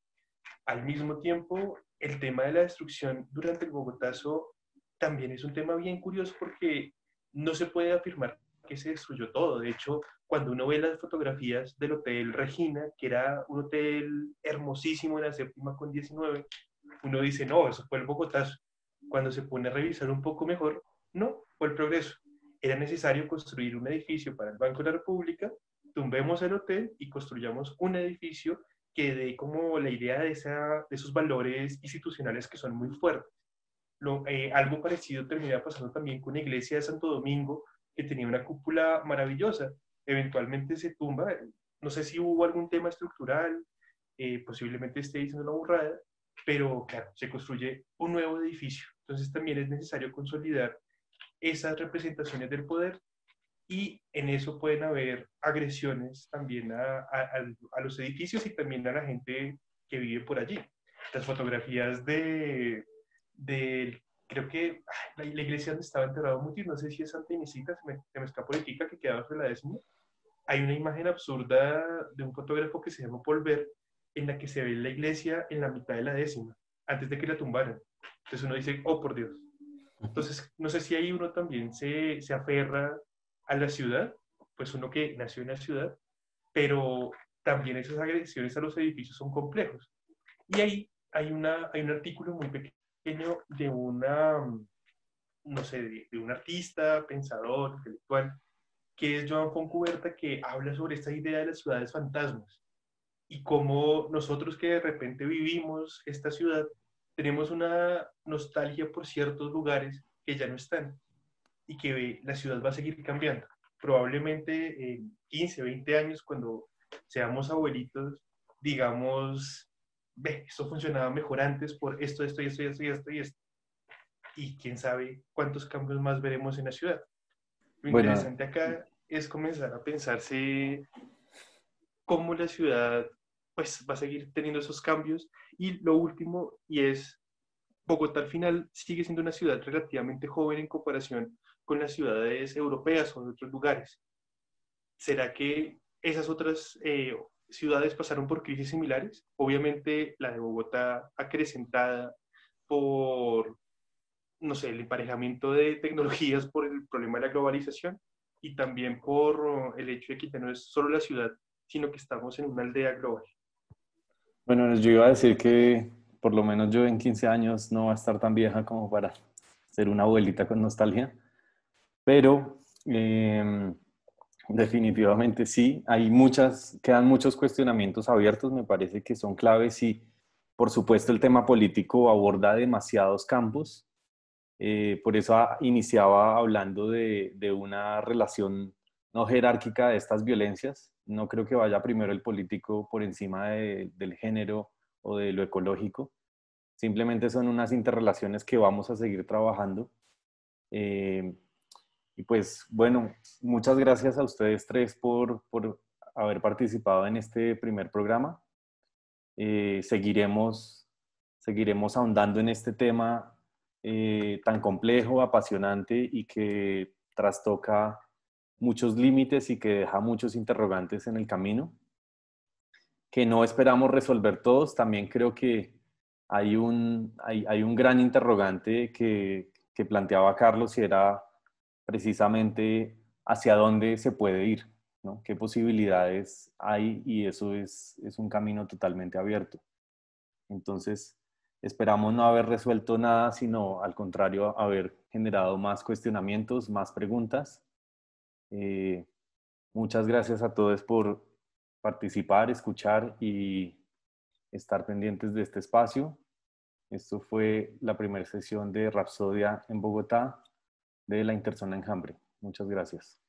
Al mismo tiempo, el tema de la destrucción durante el Bogotazo también es un tema bien curioso porque no se puede afirmar que se destruyó todo. De hecho, cuando uno ve las fotografías del Hotel Regina, que era un hotel hermosísimo en la séptima con 19, uno dice, no, eso fue el Bogotazo. Cuando se pone a revisar un poco mejor, no, fue el Progreso. Era necesario construir un edificio para el Banco de la República, tumbemos el hotel y construyamos un edificio que dé como la idea de esos valores institucionales que son muy fuertes. Algo parecido termina pasando también con la iglesia de Santo Domingo, que tenía una cúpula maravillosa. Eventualmente se tumba, no sé si hubo algún tema estructural, posiblemente esté diciendo una burrada, pero claro, se construye un nuevo edificio. Entonces también es necesario consolidar esas representaciones del poder y en eso pueden haber agresiones también a los edificios y también a la gente que vive por allí. Las fotografías creo que la iglesia donde estaba enterrado Mutis, no sé si es Santa Inesita, se me escapó de Tica, que quedaba sobre la décima. Hay una imagen absurda de un fotógrafo que se llama Paul Ver, en la que se ve la iglesia en la mitad de la décima, antes de que la tumbaran. Entonces uno dice, oh por Dios. Entonces, no sé si ahí uno también se aferra a la ciudad, pues uno que nació en la ciudad, pero también esas agresiones a los edificios son complejos. Y ahí hay un artículo muy pequeño de no sé, de un artista, pensador, intelectual, que es Joan Foncuberta, que habla sobre esta idea de las ciudades fantasmas y cómo nosotros que de repente vivimos esta ciudad tenemos una nostalgia por ciertos lugares que ya no están y que la ciudad va a seguir cambiando. Probablemente en 15, 20 años, cuando seamos abuelitos, digamos, ve, esto funcionaba mejor antes por esto, esto y esto y esto y esto y esto. Y quién sabe cuántos cambios más veremos en la ciudad. Lo Bueno, interesante acá es comenzar a pensarse cómo la ciudad pues va a seguir teniendo esos cambios. Y lo último, y es Bogotá al final sigue siendo una ciudad relativamente joven en comparación con las ciudades europeas o de otros lugares. ¿Será que esas otras ciudades pasaron por crisis similares? Obviamente la de Bogotá acrecentada por, no sé, el emparejamiento de tecnologías por el problema de la globalización y también por el hecho de que ya no es solo la ciudad, sino que estamos en una aldea global. bueno, yo iba a decir que por lo menos yo en 15 años no va a estar tan vieja como para ser una abuelita con nostalgia, pero definitivamente sí, quedan muchos cuestionamientos abiertos, me parece que son claves y por supuesto el tema político aborda demasiados campos. Por eso iniciaba hablando de una relación no jerárquica de estas violencias. No creo que vaya primero el político por encima del género o de lo ecológico. Simplemente son unas interrelaciones que vamos a seguir trabajando. Eh, y pues bueno, muchas gracias a ustedes tres por haber participado en este primer programa. Seguiremos ahondando en este tema tan complejo, apasionante y que trastoca muchos límites y que deja muchos interrogantes en el camino, que no esperamos resolver todos. También creo que hay un gran interrogante que planteaba Carlos y era precisamente hacia dónde se puede ir, ¿no? ¿Qué posibilidades hay? Y eso es un camino totalmente abierto. Entonces, esperamos no haber resuelto nada, sino al contrario, haber generado más cuestionamientos, más preguntas. Eh, Muchas gracias a todos por participar, escuchar y estar pendientes de este espacio. Esto fue la primera sesión de Rapsodia en Bogotá de la Interzona Enjambre. Muchas gracias.